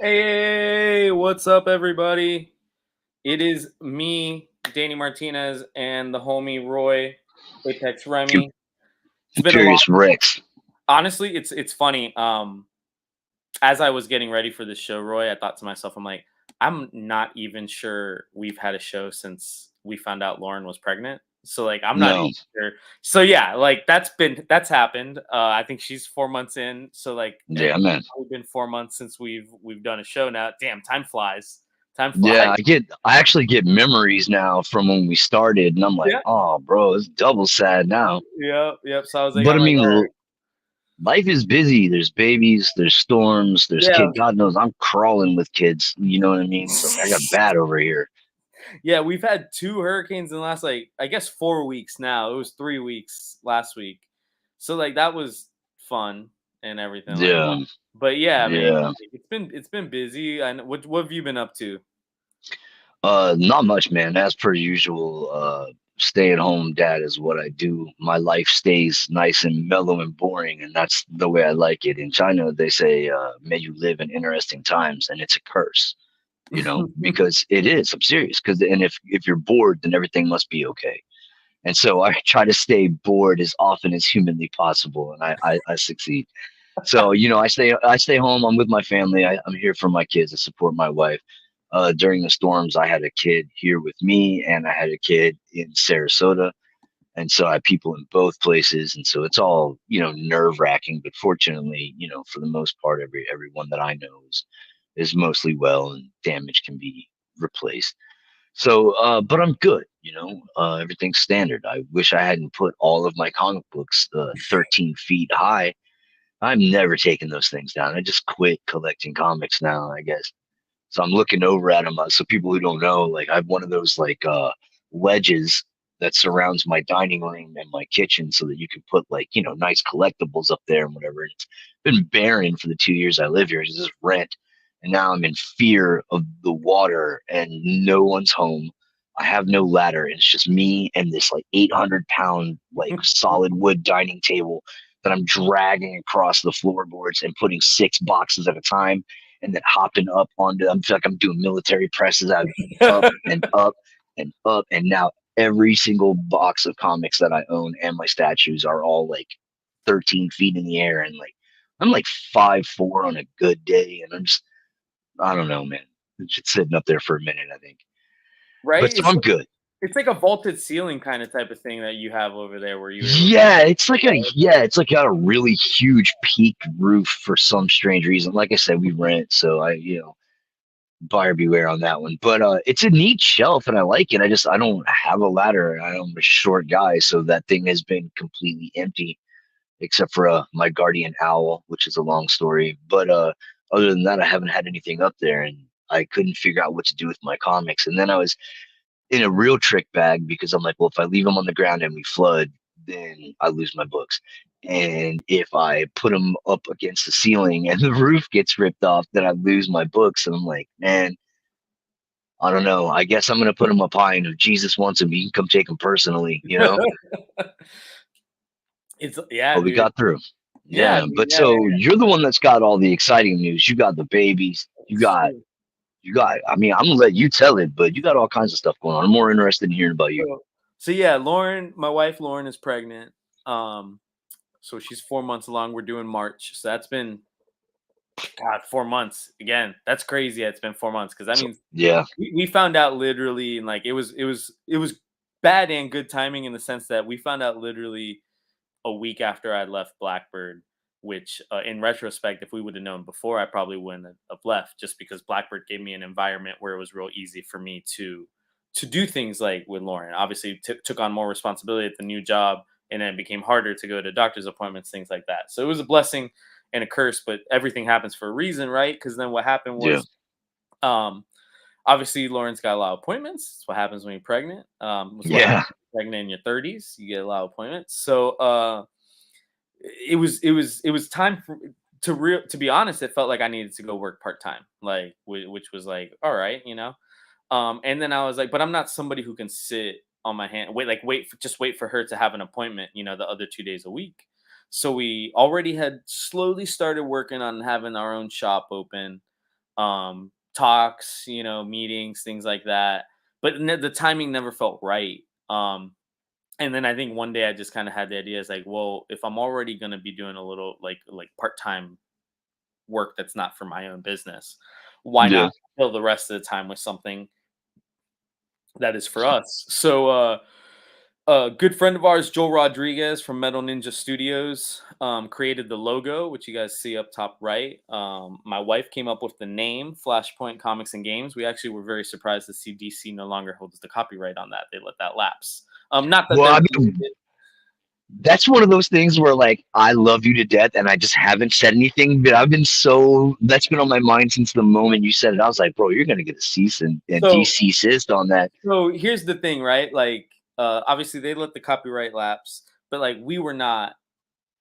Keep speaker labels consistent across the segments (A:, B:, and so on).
A: Hey, what's up, everybody? It is me, Danny Martinez, and the homie Roy, Apex Remy. It's been a long.
B: Curious Rex.
A: Honestly, it's funny. As I was getting ready for this show, Roy, I thought to myself, I'm like, I'm not even sure we've had a show since we found out Lauren was pregnant. So like, I'm not even
B: No.
A: sure. So yeah, like that's happened. I think she's 4 months in. So like,
B: Yeah, man.
A: it's been 4 months since we've done a show now. Damn, time flies. Time
B: Yeah,
A: flies.
B: I actually get memories now from when we started, and I'm like,
A: Yeah.
B: oh, bro, it's double sad now.
A: Yep, yep. So I was like,
B: But I mean,
A: all right.
B: life is busy. There's babies, there's storms, there's
A: Yeah,
B: kid. God knows I'm crawling with kids. You know what I mean? So I got bad over here.
A: yeah. We've had two hurricanes in the last like I guess 4 weeks now. It was 3 weeks last week, so like that was fun and everything like that.
B: Yeah,
A: But yeah, I mean,
B: yeah.
A: it's been busy. And what have you been up to?
B: Not much, man. As per usual, stay-at-home dad is what I do. My life stays nice and mellow and boring, and that's the way I like it. In China, they say, "May you live in interesting times," and it's a curse, because it is. I'm serious. Because and if you're bored, then everything must be okay. And so I try to stay bored as often as humanly possible, and I succeed. So I stay home. I'm with my family. I'm here for my kids. I support my wife. During the storms, I had a kid here with me, and I had a kid in Sarasota, and so I have people in both places, and so it's all nerve wracking. But fortunately, for the most part, everyone that I know is mostly well, and damage can be replaced. So, but I'm good. Everything's standard. I wish I hadn't put all of my comic books 13 feet high. I'm never taking those things down. I just quit collecting comics now, I guess. So I'm looking over at them. So people who don't know, like I have one of those like ledges that surrounds my dining room and my kitchen, so that you can put like nice collectibles up there and whatever. And it's been barren for the 2 years I live here. It's just rent, and now I'm in fear of the water, and no one's home. I have no ladder, and it's just me and this like 800-pound like solid wood dining table that I'm dragging across the floorboards and putting 6 boxes at a time, and then hopping up onto. I feel like I'm doing military presses out, up and up and up, and now every single box of comics that I own and my statues are all like 13 feet in the air, and like I'm like 5'4" on a good day, and I don't know, man. It's just sitting up there for a minute, I think.
A: Right?
B: But so I'm good.
A: It's like a vaulted ceiling kind of type of thing that you have over there, where you're able to.
B: It's like got a really huge peaked roof for some strange reason. Like I said, we rent, so buyer beware on that one. But it's a neat shelf and I like it. I don't have a ladder. I'm a short guy, so that thing has been completely empty except for my guardian owl, which is a long story. But other than that, I haven't had anything up there, and I couldn't figure out what to do with my comics. And then I was in a real trick bag because I'm like, well, if I leave them on the ground and we flood, then I lose my books. And if I put them up against the ceiling and the roof gets ripped off, then I lose my books. And I'm like, man, I don't know. I guess I'm gonna put them up high, and if Jesus wants them, he can come take them personally.
A: It's yeah,
B: But we
A: dude.
B: got through.
A: Yeah, I
B: Yeah.
A: mean,
B: But
A: yeah.
B: so you're the one that's got all the exciting news. You got the babies. You got. You got. I mean, I'm gonna let you tell it, but you got all kinds of stuff going on. I'm more interested in hearing about you.
A: So yeah, Lauren, my wife Lauren is pregnant. Um, so she's 4 months along. We're doing March. So that's been God, 4 months again. That's crazy. It's been 4 months because that
B: So
A: means
B: yeah,
A: we found out literally, and like it was bad and good timing in the sense that we found out literally a week after I left Blackbird. Which, in retrospect, if we would have known before, I probably wouldn't have left. Just because Blackbird gave me an environment where it was real easy for me to do things like with Lauren. Obviously, took on more responsibility at the new job, and then it became harder to go to doctor's appointments, things like that. So it was a blessing and a curse, but everything happens for a reason, right? Because then what happened
B: yeah,
A: was, um, obviously, Lauren's got a lot of appointments. That's what happens when you're pregnant. That's what happens
B: yeah.
A: when you're pregnant in your 30s. You get a lot of appointments. So it was time for to be honest. It felt like I needed to go work part time, like which was like all right, you know. And then I was like, but I'm not somebody who can sit on my hand, just wait for her to have an appointment, the other 2 days a week. So we already had slowly started working on having our own shop open. talks, meetings, things like that. But the timing never felt right. And then I think one day I just kind of had the idea, is like, well, if I'm already going to be doing a little like part-time work that's not for my own business, why
B: Yeah.
A: not fill the rest of the time with something that is for us? So a good friend of ours, Joel Rodriguez from Metal Ninja Studios, created the logo, which you guys see up top right. My wife came up with the name Flashpoint Comics and Games. We actually were very surprised to see DC no longer holds the copyright on that. They let that lapse. Not that
B: Well,
A: they're
B: I
A: related.
B: mean, that's one of those things where like I love you to death, and I just haven't said anything. But I've been so that's been on my mind since the moment you said it. I was like, bro, you're gonna get a cease and
A: So
B: desist on that.
A: so here's the thing, right? Like, obviously they let the copyright lapse, but like we were not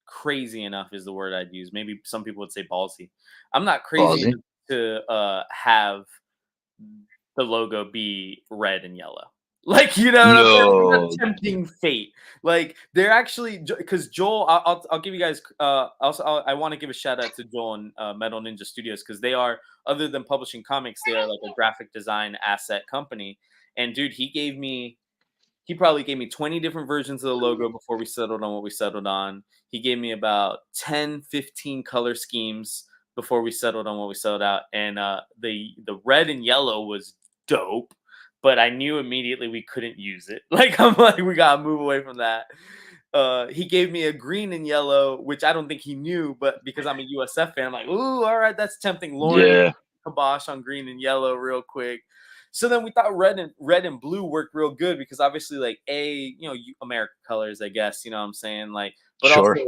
A: crazy enough is the word I'd use. Maybe some people would say ballsy. I'm not crazy
B: Ballsy.
A: enough to have the logo be red and yellow. Like, you know what I'm saying? Like, I'm not
B: No,
A: tempting fate. Like, they're actually because Joel. I'll give you guys. Also, I want to give a shout out to Joel and Metal Ninja Studios, because they are, other than publishing comics, they are like a graphic design asset company. And dude, he probably gave me 20 different versions of the logo before we settled on what we settled on. He gave me about 10, 15 color schemes before we settled on what we settled out. And the red and yellow was dope, but I knew immediately we couldn't use it. Like, I'm like, we gotta move away from that. He gave me a green and yellow, which I don't think he knew, but because I'm a USF fan, I'm like, ooh, all right, that's tempting. Lauren
B: yeah,
A: kibosh on green and yellow real quick. So then we thought red and blue worked real good, because obviously, like, American colors, I guess, you know what I'm saying? Like, but also
B: sure,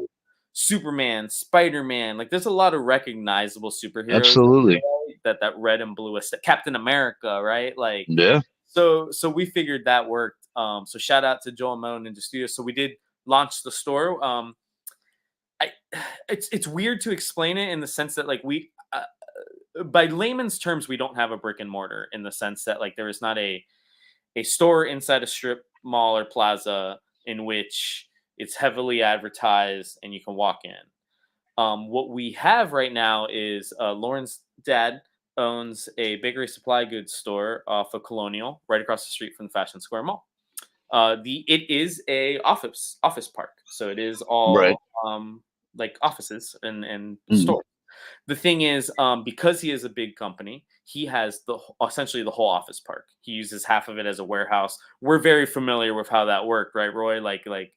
A: Superman, Spider-Man, like there's a lot of recognizable superheroes
B: absolutely,
A: that red and blue is Captain America, right? Like,
B: yeah,
A: so we figured that worked. So shout out to Joel Moan Ninja Studios. So we did launch the store. I it's weird to explain it in the sense that, like, by layman's terms, we don't have a brick and mortar, in the sense that, like, there is not a store inside a strip mall or plaza in which it's heavily advertised and you can walk in. What we have right now is Lauren's dad owns a bakery supply goods store off of Colonial, right across the street from the Fashion Square Mall. It is a office park, so it is
B: right,
A: all like offices and
B: mhm,
A: stores. The thing is, because he is a big company, he has essentially the whole office park. He uses half of it as a warehouse. We're very familiar with how that worked, right, Roy? Like where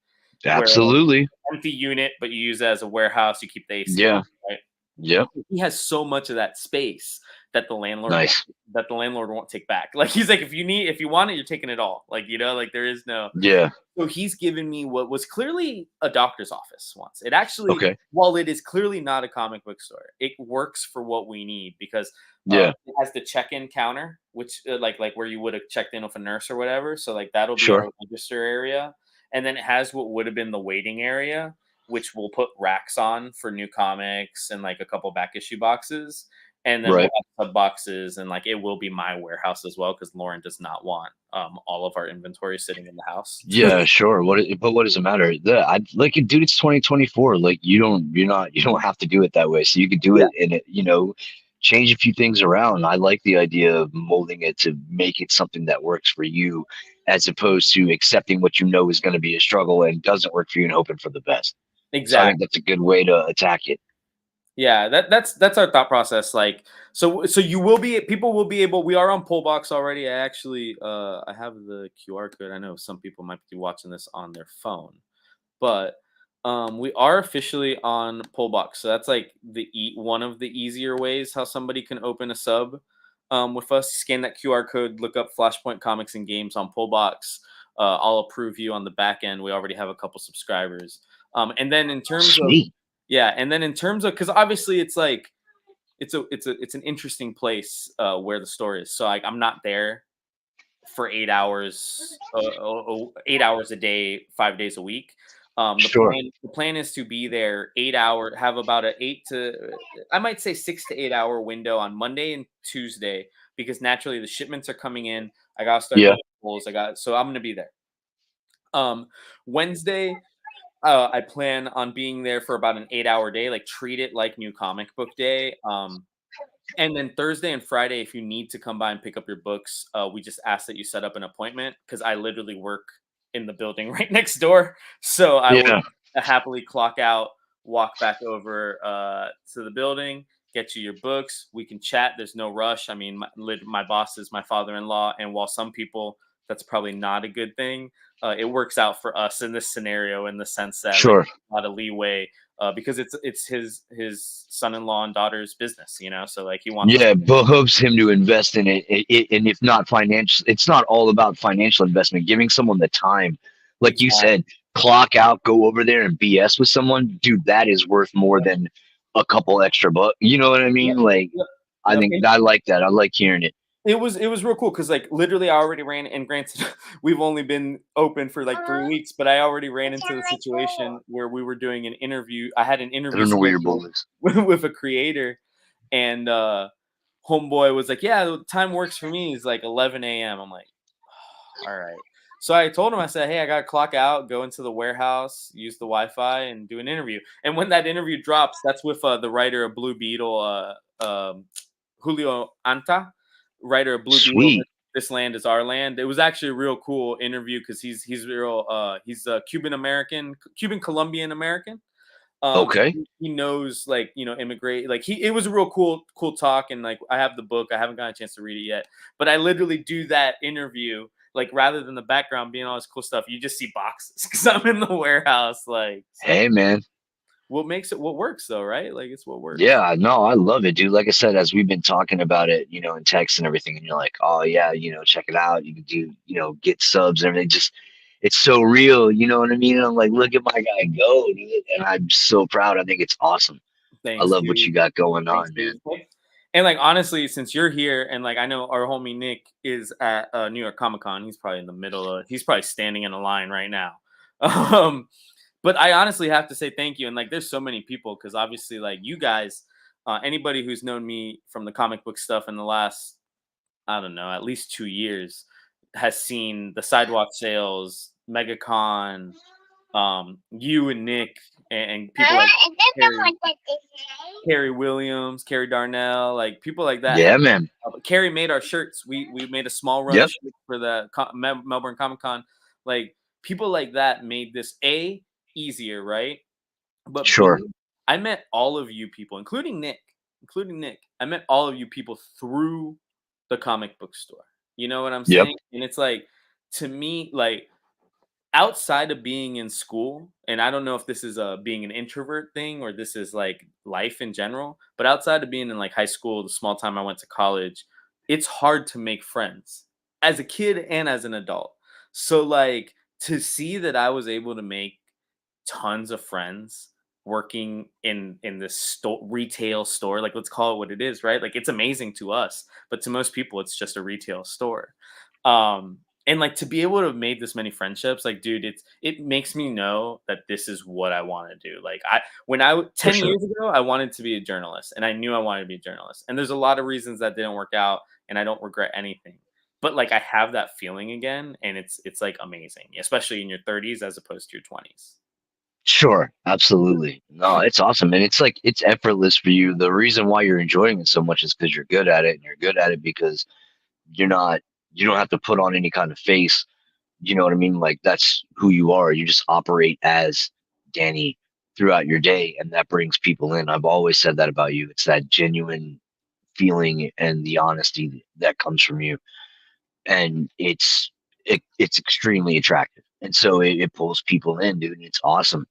B: absolutely,
A: empty unit, but you use it as a warehouse. You keep the AC on,
B: yeah,
A: right?
B: yep,
A: He has so much of that space that the landlord won't
B: nice,
A: that the landlord won't take back. Like, he's like, if you want it, you're taking it all. Like, like there is no.
B: yeah,
A: So he's given me what was clearly a doctor's office once. It actually,
B: okay,
A: while it is clearly not a comic book store, it works for what we need, because
B: yeah,
A: it has the check-in counter, which like where you would have checked in with a nurse or whatever. So like that'll be
B: sure,
A: our register area, and then it has what would have been the waiting area, which we'll put racks on for new comics and like a couple back issue boxes. And then we'll
B: right.
A: have sub boxes, and like it will be my warehouse as well, because Lauren does not want all of our inventory sitting in the house.
B: Yeah, sure. But what does it matter? I like it, dude. It's 2024. Like you don't have to do it that way. So you could do
A: Yeah,
B: it and change a few things around. I like the idea of molding it to make it something that works for you, as opposed to accepting what you know is going to be a struggle and doesn't work for you and hoping for the best. So I think
A: exactly.
B: that's a good way to attack it.
A: Yeah, that's our thought process. Like, so you will be people will be able. We are on Pullbox already. I have the QR code. I know some people might be watching this on their phone, but we are officially on Pullbox. So that's like one of the easier ways how somebody can open a sub with us. Scan that QR code, look up Flashpoint Comics and Games on Pullbox. I'll approve you on the back end. We already have a couple subscribers. And then in terms of
B: Sweet.
A: Yeah, and then in terms of, because obviously it's like it's an interesting place where the store is. So like I'm not there for 8 hours, 8 hours a day, 5 days a week. The
B: Sure.
A: plan is to be there 8 hour, have about a I might say 6 to 8 hour window on Monday and Tuesday, because naturally the shipments are coming in. I gotta start
B: Yeah.
A: doing polls. So I'm gonna be there. Wednesday, I plan on being there for about an 8 hour day, like treat it like new comic book day. And then Thursday and Friday, if you need to come by and pick up your books, we just ask that you set up an appointment because I literally work in the building right next door. So I will
B: Yeah,
A: happily clock out, walk back over to the building, get you your books. We can chat. There's no rush. I mean, my boss is my father-in-law, and while some people that's probably not a good thing, it works out for us in this scenario in the sense that like
B: sure.
A: a lot of leeway because it's his son-in-law and daughter's business, you know. So like he wants us.
B: Yeah, it behooves him to invest in it, and if not financial, it's not all about financial investment. Giving someone the time, like you said,
A: Exactly.
B: clock out, go over there and BS with someone, dude. That is worth more
A: Yep.
B: than a couple extra bucks. You know what I
A: Yep.
B: mean? Like,
A: Yep.
B: I
A: Yep.
B: think I like that. I like hearing it.
A: It was real cool because like literally I already ran and granted we've only been open for like 3 weeks, but I already ran into the situation where we were doing an interview. I had an
B: I
A: interview
B: don't know where your
A: scheduled
B: bull is.
A: with a creator, and homeboy was like, "Yeah, the time works for me." He's like 11 a.m. I'm like, all right. So I told him, I said, "Hey, I got to clock out, go into the warehouse, use the Wi-Fi, and do an interview." And when that interview drops, that's with the writer of Blue Beetle, Julio Anta, writer of Blue Beetle.
B: Sweet.
A: This land is our land. It was actually a real cool interview because he's Cuban American, Cuban Colombian American. So
B: Okay.
A: he knows like immigrate like he it was a real cool talk, and like I have the book. I haven't gotten a chance to read it yet, but I literally do that interview like rather than the background being all this cool stuff, you just see boxes because I'm in the warehouse. Like so,
B: Hey, man.
A: what makes it what works though, right? Like it's what works.
B: Yeah, no, I love it, dude. Like I said, as we've been talking about it, in text and everything, and you're like, oh yeah, check it out. You can do, get subs and everything. Just it's so real, you know what I mean? And I'm like, look at my guy go, dude. And I'm so proud. I think it's awesome. I
A: Thanks,
B: love what
A: dude.
B: you got going
A: Thanks,
B: on,
A: dude.
B: man.
A: And like honestly, since you're here, and like I know our homie Nick is at New York Comic Con, he's probably in the middle of. He's probably standing in a line right now. Um, but I honestly have to say thank you. And like, there's so many people because obviously, like you guys, anybody who's known me from the comic book stuff in the last, I don't know, at least 2 years, has seen the sidewalk sales, MegaCon, you and Nick, and people like Carrie, Carrie Williams, Carrie Darnell, like people like that have.
B: Yeah, man.
A: Carrie made our shirts. We made a small run of
B: Yep.
A: shirts for the Melbourne Comic Con. Like people like that made this easier, right? But B,
B: Sure.
A: I met all of you people, including Nick. I met all of you people through the comic book store. You know what I'm
B: Yep.
A: saying? And it's like to me, like outside of being in school, and I don't know if this is a being an introvert thing or this is like life in general, but outside of being in like high school, the small time I went to college, it's hard to make friends as a kid and as an adult. So like to see that I was able to make tons of friends working in this retail store, like let's call it what it is, right? Like it's amazing to us, but to most people it's just a retail store. And like to be able to have made this many friendships, like dude, it makes me know that this is what I want to do. Like when 10
B: For
A: years ago I wanted to be a journalist, and I knew I wanted to be a journalist, and there's a lot of reasons that didn't work out, and I don't regret anything, but like I have that feeling again, and it's like amazing, especially in your 30s as opposed to your 20s.
B: Sure, absolutely. No, it's awesome. And it's like it's effortless for you. The reason why you're enjoying it so much is because you're good at it, and you're good at it because you're not you don't have to put on any kind of face. You know what I mean? Like that's who you are. You just operate as Danny throughout your day, and that brings people in. I've always said that about you. It's that genuine feeling and the honesty that comes from you, and it's extremely attractive. And so it pulls people in, dude. And it's awesome,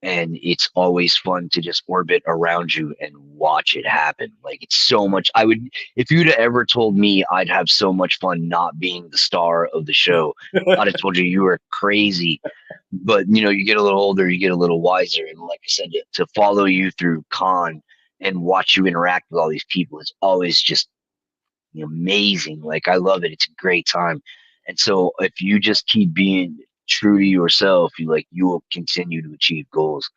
B: and it's always fun to just orbit around you and watch it happen. Like it's so much. I would, if you'd have ever told me I'd have so much fun not being the star of the show, I'd have told you you were crazy. But you get a little older, you get a little wiser, and like I said, to follow you through con and watch you interact with all these people is always just amazing. Like I love it. It's a great time. And so if you just keep being true to yourself, you will continue to achieve goals.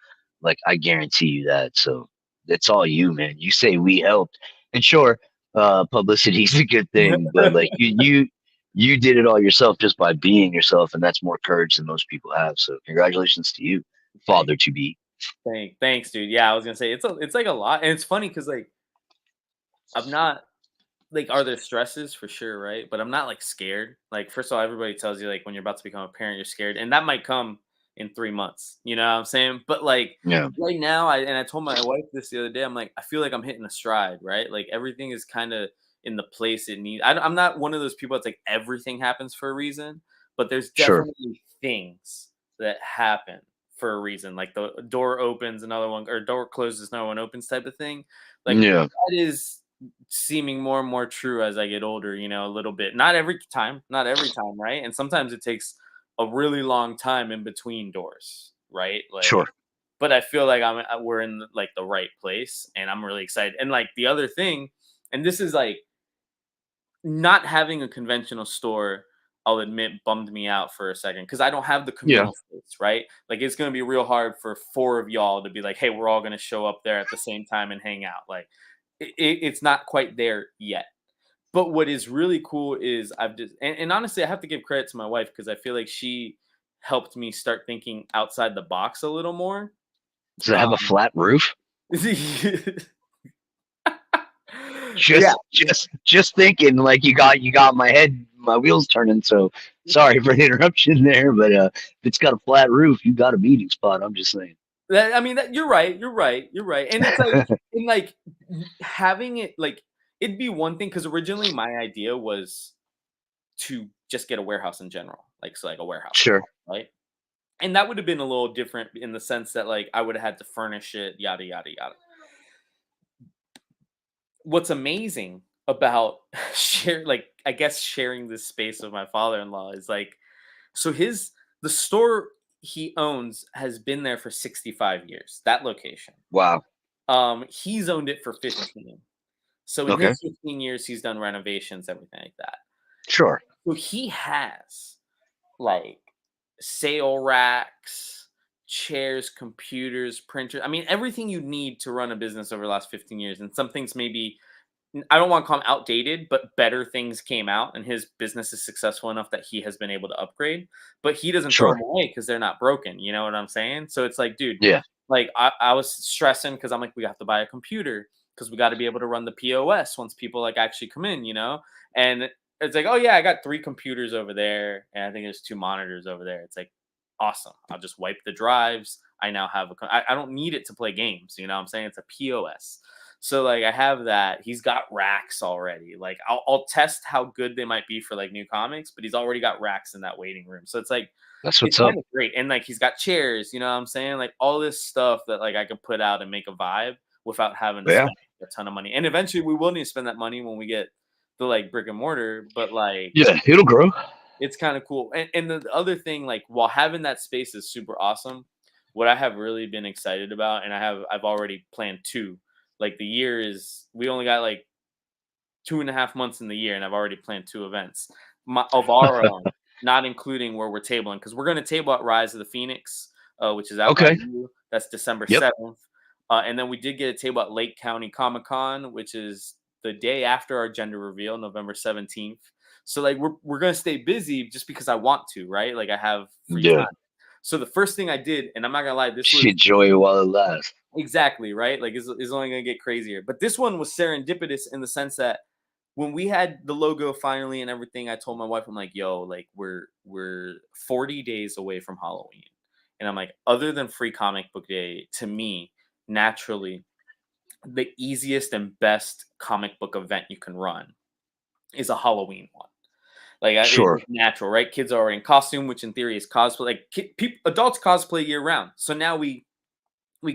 B: Like I guarantee you that. So that's all you, man. You say we helped. And sure, publicity is a good thing, but like you did it all yourself just by being yourself, and that's more courage than most people have. So congratulations to you,
A: Thanks.
B: father to be.
A: Thanks, dude. Yeah, I was gonna say it's like a lot, and it's funny because like I'm not like, are there stresses? For sure, right? But I'm not, like, scared. Like, first of all, everybody tells you, like, when you're about to become a parent, you're scared, and that might come in 3 months, you know what I'm saying? But, like,
B: Yeah,
A: right now, I told my wife this the other day, I'm like, "I feel like I'm hitting a stride," right? Like, everything is kinda in the place it needs. I'm not one of those people that's like, everything happens for a reason, but there's
B: sure.
A: definitely things that happen for a reason, like the door opens, another one or door closes, another one opens type of thing. Like,
B: Yeah,
A: that is seeming more and more true as I get older, a little bit. Not every time, right? And sometimes it takes a really long time in between doors, right? Like,
B: sure.
A: but I feel like we're in like the right place, and I'm really excited. And like the other thing, and this is like not having a conventional store, I'll admit, bummed me out for a second because I don't have the
B: Yeah,
A: communal space, right? Like, it's gonna be real hard for four of y'all to be like, "Hey, we're all gonna show up there at the same time and hang out." Like, it's not quite there yet. But what is really cool is I've just and honestly, I have to give credit to my wife because I feel like she helped me start thinking outside the box a little more.
B: does it have a
A: Um,
B: flat roof?
A: yeah,
B: Just thinking, like you got my wheels turning. So sorry for the interruption there, but if it's got a flat roof, you got a meeting spot. I'm just saying.
A: I mean, you're right. You're right. You're right. And it's like, and like having it like it'd be one thing because originally my idea was to just get a warehouse in general, like so like a warehouse
B: Sure.
A: store, right? And that would have been a little different in the sense that like I would have had to furnish it, yada yada yada. What's amazing about I guess sharing this space with my father-in-law is like so his the store he owns has been there for 65 years, that location.
B: Wow.
A: He's owned it for 15. So in
B: Okay.
A: his 15 years, he's done renovations, everything like that.
B: Sure.
A: So he has like sale racks, chairs, computers, printers. I mean, everything you need to run a business over the last 15 years. And some things maybe I don't want to call them outdated, but better things came out, and his business is successful enough that he has been able to upgrade. But he doesn't throw
B: Sure.
A: them away because they're not broken. You know what I'm saying? So it's like, dude,
B: Yeah.
A: like I was stressing because I'm like, we have to buy a computer because we got to be able to run the POS once people like actually come in. And it's like, oh yeah, I got 3 computers over there, and I think there's 2 monitors over there. It's like awesome. I'll just wipe the drives. I now have I don't need it to play games. You know what I'm saying? It's a POS. So like I have that. He's got racks already. Like I'll test how good they might be for like new comics, but he's already got racks in that waiting room. So it's like
B: That's
A: it's
B: what's up.
A: kind of great. And like he's got chairs, you know what I'm saying? Like all this stuff that like I can put out and make a vibe without having to
B: Yeah.
A: spend a ton of money. And eventually we will need to spend that money when we get the like brick and mortar, but like
B: Yeah. It'll grow.
A: it's kind of cool. And the other thing, like while having that space is super awesome, what I have really been excited about, and I've already planned two. Like the year is we only got like 2.5 months in the year, and I've already planned 2 events of our own, not including where we're tabling because we're going to table at Rise of the Phoenix, which is out by
B: Okay.
A: you. That's December
B: Yep.
A: 7th, and then we did get a table at Lake County Comic Con, which is the day after our gender reveal, November 17th. So like we're gonna stay busy just because I want to, right? Like I have free
B: Yeah.
A: time. So the first thing I did, and I'm not gonna lie, this was
B: Enjoy it while it lasts.
A: exactly right. Like it's only gonna get crazier. But this one was serendipitous in the sense that when we had the logo finally and everything, I told my wife, I'm like, yo, like we're 40 days away from Halloween. And I'm like, other than free comic book day, to me, naturally, the easiest and best comic book event you can run is a Halloween one. Like it's
B: Sure.
A: just natural, right? Kids are already in costume, which in theory is cosplay. Like adults cosplay year round, so now we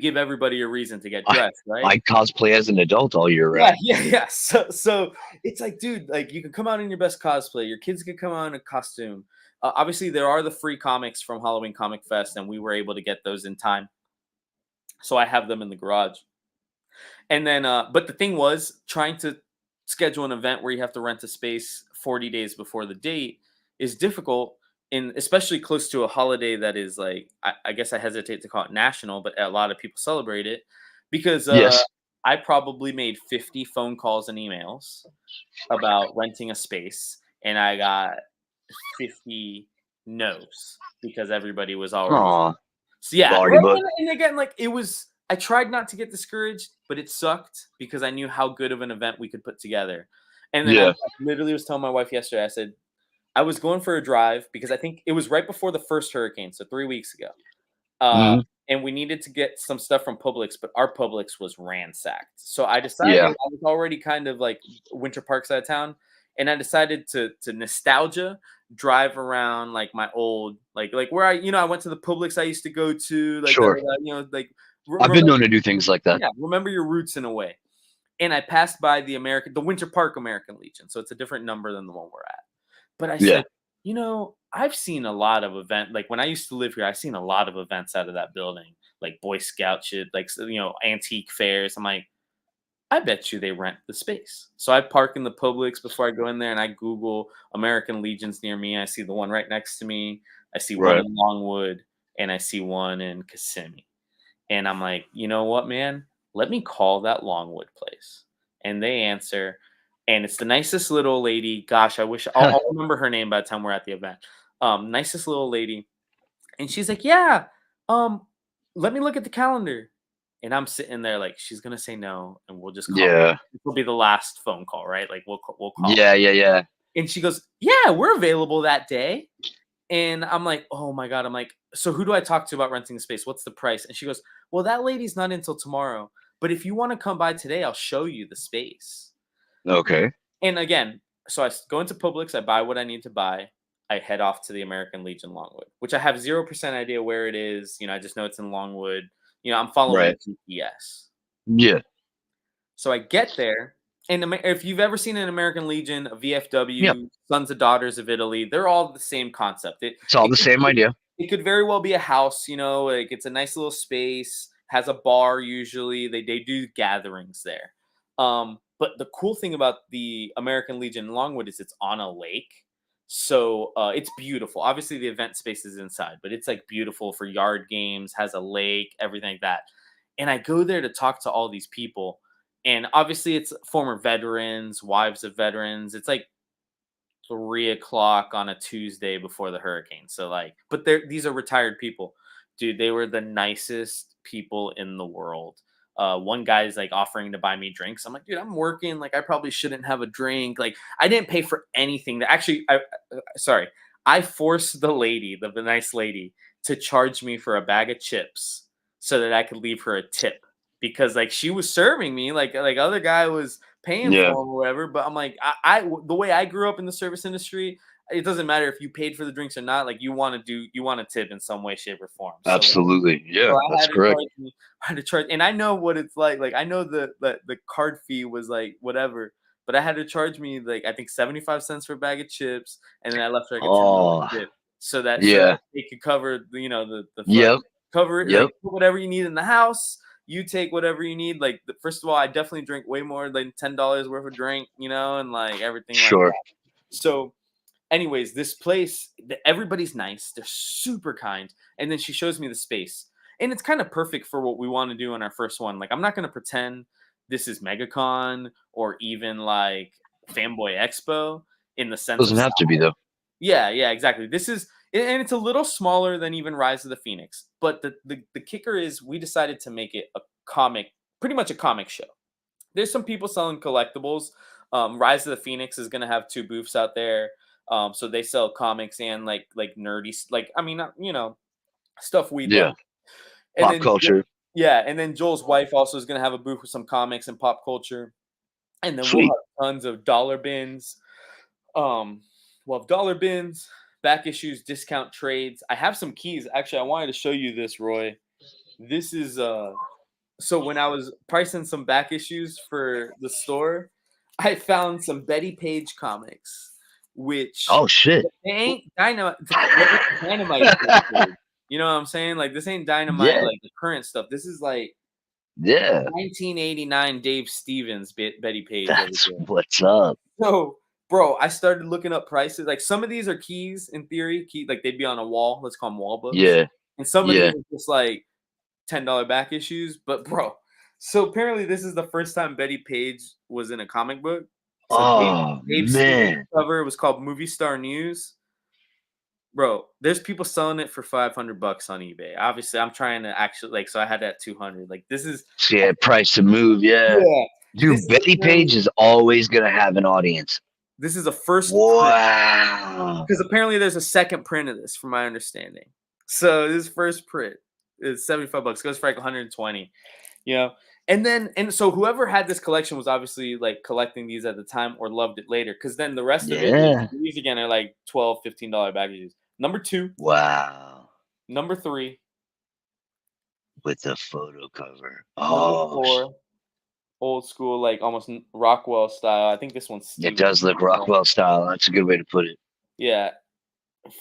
A: give everybody a reason to get
B: I
A: dressed, right?
B: I cosplay as an adult all year
A: Yeah,
B: round.
A: yeah, yeah. So it's like, dude, like you can come out in your best cosplay. Your kids can come out in a costume. Obviously, there are the free comics from Halloween Comic Fest, and we were able to get those in time. So I have them in the garage. And then, but the thing was, trying to schedule an event where you have to rent a space 40 days before the date is difficult, in especially close to a holiday that is like, I guess I hesitate to call it national, but a lot of people celebrate it because
B: Yes.
A: I probably made 50 phone calls and emails about renting a space, and I got 50 no's because everybody was already
B: Aw.
A: so yeah,
B: Already
A: right,
B: booked.
A: and again, like, it was I tried not to get discouraged, but it sucked because I knew how good of an event we could put together. And then I
B: Yeah.
A: literally was telling my wife yesterday, I said, I was going for a drive because I think it was right before the first hurricane, so 3 weeks ago. Uh,
B: Mhm.
A: and we needed to get some stuff from Publix, but our Publix was ransacked. So I decided
B: Yeah.
A: I was already kind of like Winter Park side of town, and I decided to nostalgia drive around like my old like where I went to the Publix I used to go to like
B: Sure.
A: like
B: I've been
A: remember
B: known to do things like that.
A: yeah remember your roots in a way. And I passed by the Winter Park American Legion, so it's a different number than the one we're at. But I
B: Yeah.
A: said, I've seen a lot of event like when I used to live here, I've seen a lot of events out of that building, like Boy Scout shit, like antique fairs. I'm like, I bet you they rent the space. So I park in the Publix before I go in there, and I Google American Legions near me. I see the one right next to me. I see one
B: Right.
A: in Longwood, and I see one in Kissimmee. And I'm like, you know what, man? Let me call that Longwood place. And they answer, and it's the nicest little lady. Gosh, I wish I'll remember her name by the time we're at the event. Nicest little lady. And she's like, yeah, um, let me look at the calendar. And I'm sitting there like, she's gonna say no, and we'll just call.
B: Yeah.
A: This will be the last phone call, right? Like we'll call
B: Yeah, yeah, yeah.
A: her. And she goes, yeah, we're available that day. And I'm like, "Oh my god." I'm like, "So who do I talk to about renting the space? What's the price?" And she goes, "Well, that lady's not until tomorrow, but if you wanna come by today, I'll show you the space."
B: Okay.
A: And again, so go into Publix, I buy what I need to buy. I head off to the American Legion Longwood, which I have 0% idea where it is. I just know it's in Longwood. I'm following
B: Right.
A: the GPS.
B: Yeah.
A: So I get there, and if you've ever seen an American Legion, a
B: Yep.
A: VFW, Sons of Daughters of Italy, they're all the same concept. It
B: It's all
A: it
B: the
A: could
B: same idea.
A: it could very well be a house, like it's a nice little space, has a bar usually. They do gatherings there. But the cool thing about the American Legion in Longwood is it's on a lake. So it's beautiful. Obviously the event space is inside, but it's like beautiful for yard games, has a lake, everything like that. And I go there to talk to all these people. And obviously it's former veterans, wives of veterans. It's like 3 o'clock on a Tuesday before the hurricane. So but these are retired people, dude. They were the nicest people in the world. One guy's like offering to buy me drinks. I'm like, dude, I'm working. Like, I probably shouldn't have a drink. Like, I didn't pay for anything. That actually, sorry, I forced the nice lady, to charge me for a bag of chips so that I could leave her a tip because like she was serving me like other guy was paying for
B: Yeah.
A: them or whatever. But I'm like, the way I grew up in the service industry, it doesn't matter if you paid for the drinks or not. Like you want to tip in some way, shape, or form.
B: Absolutely.
A: So
B: Yeah,
A: I
B: that's
A: had to
B: correct.
A: charge I had to charge, and I know what it's like. Like I know the card fee was like whatever, but I had to charge me like I think 75 cents for a bag of chips, and then I left her like a $10
B: Oh,
A: tip so that
B: yeah.
A: it could cover the flight,
B: Yep.
A: cover it like
B: Yep.
A: put whatever you need in the house. You take whatever you need. Like first of all, I definitely drink way more than $10 worth of drink, and like everything like
B: Sure.
A: that. So anyways, this place, everybody's nice. They're super kind. And then she shows me the space. And it's kind of perfect for what we want to do on our first one. Like, I'm not going to pretend this is MegaCon or even like Fanboy Expo in the sense of,
B: Doesn't have to be though.
A: yeah, yeah, exactly. And it's a little smaller than even Rise of the Phoenix. But the kicker is we decided to make it a comic, pretty much a comic show. There's some people selling collectibles. Rise of the Phoenix is going to have two booths out there. So they sell comics and like nerdy, like I mean, stuff we'd
B: Yeah.
A: like. And
B: Pop
A: then
B: culture.
A: yeah, and then Joel's wife also is going to have a booth with some comics and pop culture. And then we'll
B: Sweet.
A: have tons of dollar bins. We'll have dollar bins, back issues, discount trades. I have some keys. Actually, I wanted to show you this, Roy. This is so when I was pricing some back issues for the store, I found some Betty Page comics, which
B: Oh shit.
A: they ain't dynamite. Dynamite. You know what I'm saying? Like this ain't dynamite
B: Yeah.
A: like the current stuff. This is like
B: Yeah.
A: 1989 Dave Stevens Betty Page over
B: That's
A: here.
B: what's up.
A: So, bro, I started looking up prices. Like some of these are keys in theory, like they'd be on a wall. Let's call them wall books.
B: Yeah.
A: And some of these
B: Yeah.
A: are just like $10 back issues. But bro, so apparently this is the first time Betty Page was in a comic book. So
B: Oh
A: Dave Stevens
B: man.
A: cover was called Movie Star News. bro, there's people selling it for $500 on eBay. Obviously, I'm trying to actually like, so I had that 200. Like, this is
B: So yeah, price to move. Yeah,
A: yeah, this
B: dude.
A: is
B: Betty
A: apparently
B: Page is always gonna have an audience.
A: this is a first print
B: Wow.
A: because apparently there's a second print of this, from my understanding. So this first print is $75, goes for like 120. You know, and so whoever had this collection was obviously like collecting these at the time or loved it later, because then the rest of it is
B: Yeah.
A: these again are like $12, $15 packages. Number two,
B: Wow.
A: number three,
B: With the photo cover.
A: number
B: Oh,
A: four, old school, like almost Rockwell style. I think this one's
B: it
A: Steven.
B: does look Rockwell style. That's a good way to put it.
A: Yeah,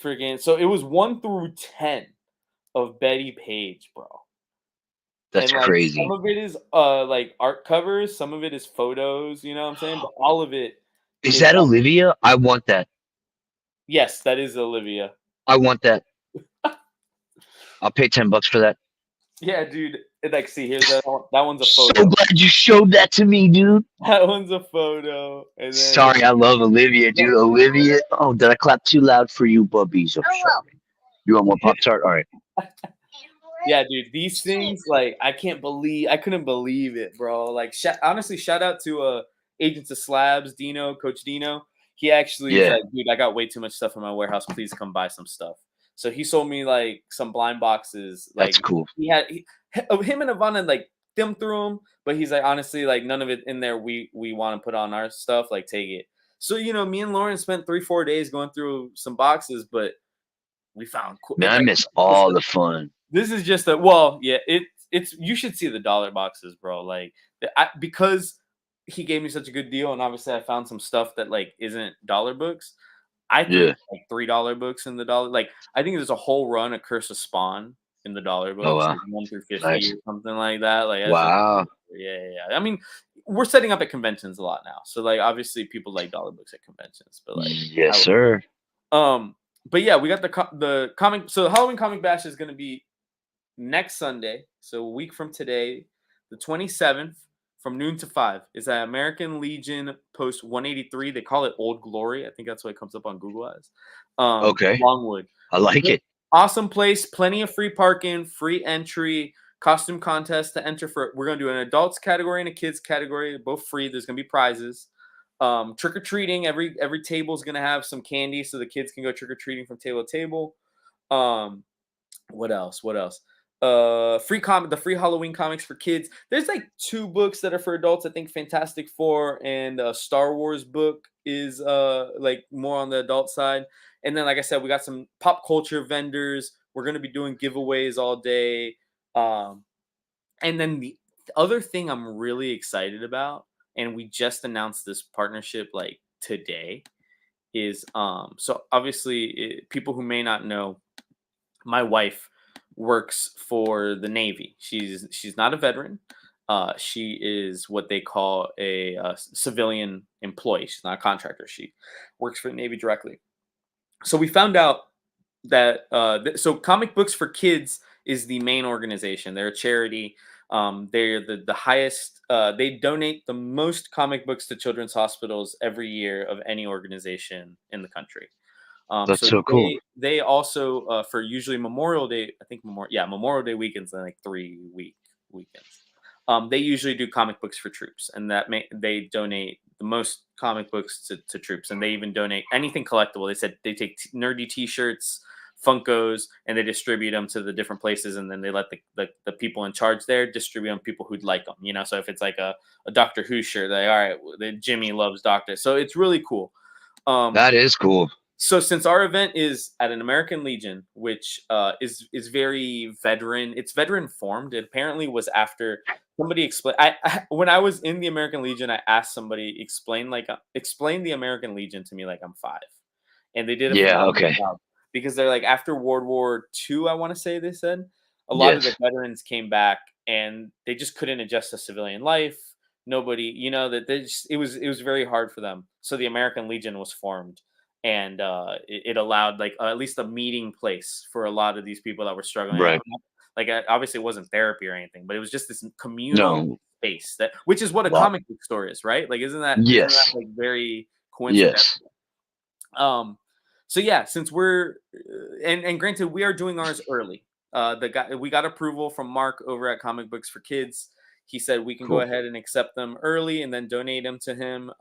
A: friggin' so it was 1 through 10 of Betty Page, bro.
B: That's
A: And like some
B: crazy.
A: of it is like art covers, some of it is photos, you know what I'm saying? But all of it
B: Is
A: is
B: that Olivia? I want that.
A: yes, that is Olivia.
B: I want that. I'll pay $10 for that.
A: Yeah, dude. Like, see, here's that one. That one's a
B: So
A: photo.
B: glad you showed that to me, dude.
A: That one's a photo, and then
B: Sorry, I love Olivia, dude. Olivia. Oh, did I clap too loud for you, bubbies? I'm sorry. You want more Pop Tart? All right.
A: yeah, dude. These things, like, I couldn't believe it, bro. Like, honestly, shout out to Agents of Slabs, Dino, Coach Dino. He actually is
B: Yeah,
A: like, dude, I got way too much stuff in my warehouse. Please come buy some stuff. So he sold me like some blind boxes.
B: that's
A: Like
B: cool.
A: him and Ivana like them through them, but he's like, honestly, like none of it in there we want to put on our stuff. Like, take it. So me and Lauren spent 3-4 days going through some boxes, but we found
B: Man, I
A: like
B: miss all the fun.
A: this is just a well, yeah. It's you should see the dollar boxes, bro. Like because he gave me such a good deal, and obviously I found some stuff that like isn't dollar books. I think
B: Yeah.
A: it's like $3 books in the dollar. Like I think there's a whole run of Curse of Spawn in the dollar
B: Oh,
A: books,
B: wow.
A: like 1 through 50
B: Nice.
A: or something like that. Like that's just
B: Wow.
A: yeah. I mean, we're setting up at conventions a lot now, so like obviously people like dollar books at conventions, but like
B: Yes, sir.
A: um, but yeah, we got the comic. So the Halloween comic bash is going to be next Sunday, so a week from today, the 27th, from noon to 5, is at American Legion Post 183. They call it Old Glory. I think that's what it comes up on Google as.
B: Okay.
A: Longwood.
B: I like it.
A: Awesome place, plenty of free parking, free entry, costume contest to enter for. We're going to do an adults category and a kids category, both free. There's going to be prizes. Trick or treating. Every table is going to have some candy so the kids can go trick or treating from table to table. What else? What else? The free Halloween comics for kids. There's like 2 books that are for adults. I think Fantastic Four and Star Wars book is like more on the adult side. And then, like I said, we got some pop culture vendors. We're gonna be doing giveaways all day. And then the other thing I'm really excited about, and we just announced this partnership like today, is so obviously people who may not know, my wife works for the Navy. She's not a veteran. She is what they call a civilian employee. She's not a contractor. She works for the Navy directly. So we found out that so Comic Books for Kids is the main organization. They're a charity. They're the highest. They donate the most comic books to children's hospitals every year of any organization in the country.
B: That's
A: So
B: so cool.
A: they also for usually Memorial Day, I think Memorial Day weekends and like 3-week weekends. They usually do comic books for troops, and they donate the most comic books to troops, and they even donate anything collectible. They said they take nerdy T-shirts, Funkos, and they distribute them to the different places, and then they let the people in charge there distribute them to people who'd like them. So if it's like a Doctor Who shirt, they all right, Jimmy loves Doctor, so it's really cool.
B: That is cool.
A: So since our event is at an American Legion, which is very veteran, it's veteran formed. It apparently was after somebody explained. When I was in the American Legion, I asked somebody explain the American Legion to me like I'm 5, and they did a
B: Yeah.
A: phenomenal
B: Okay.
A: job because they're like after World War II. I want to say they said a lot of the
B: Yes.
A: veterans came back and they just couldn't adjust to civilian life. Nobody, that it was very hard for them. So the American Legion was formed, and it allowed like at least a meeting place for a lot of these people that were struggling.
B: Right.
A: Like obviously it wasn't therapy or anything, but it was just this communal
B: No.
A: space which is what a
B: Wow.
A: comic book store is, right? Like isn't that
B: Yes.
A: like very coincidental?
B: Yes.
A: Um, So yeah, since we're and granted we are doing ours early. The guy we got approval from Mark over at Comic Books for Kids. He said we can go
B: Cool.
A: ahead and accept them early and then donate them to him.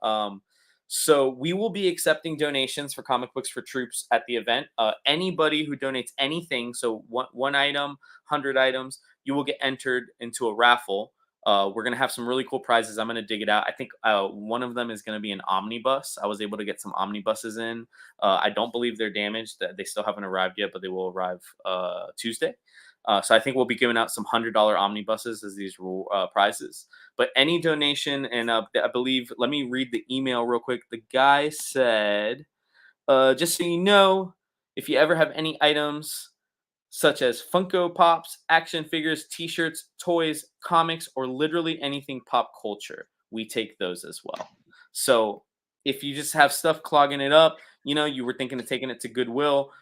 A: So we will be accepting donations for Comic Books for Troops at the event. Anybody who donates anything, so one item, 100 items, you will get entered into a raffle. We're gonna have some really cool prizes. I'm gonna dig it out. I think one of them is gonna be an omnibus. I was able to get some omnibuses in. I don't believe they're damaged. They still haven't arrived yet, but they will arrive Tuesday. So I think we'll be giving out some $100 omnibuses as these prizes. But any donation, and I believe, let me read the email real quick. The guy said, just so you know, if you ever have any items such as Funko Pops, action figures, t shirts, toys, comics, or literally anything pop culture, we take those as well. So if you just have stuff clogging it up, you were thinking of taking it to Goodwill.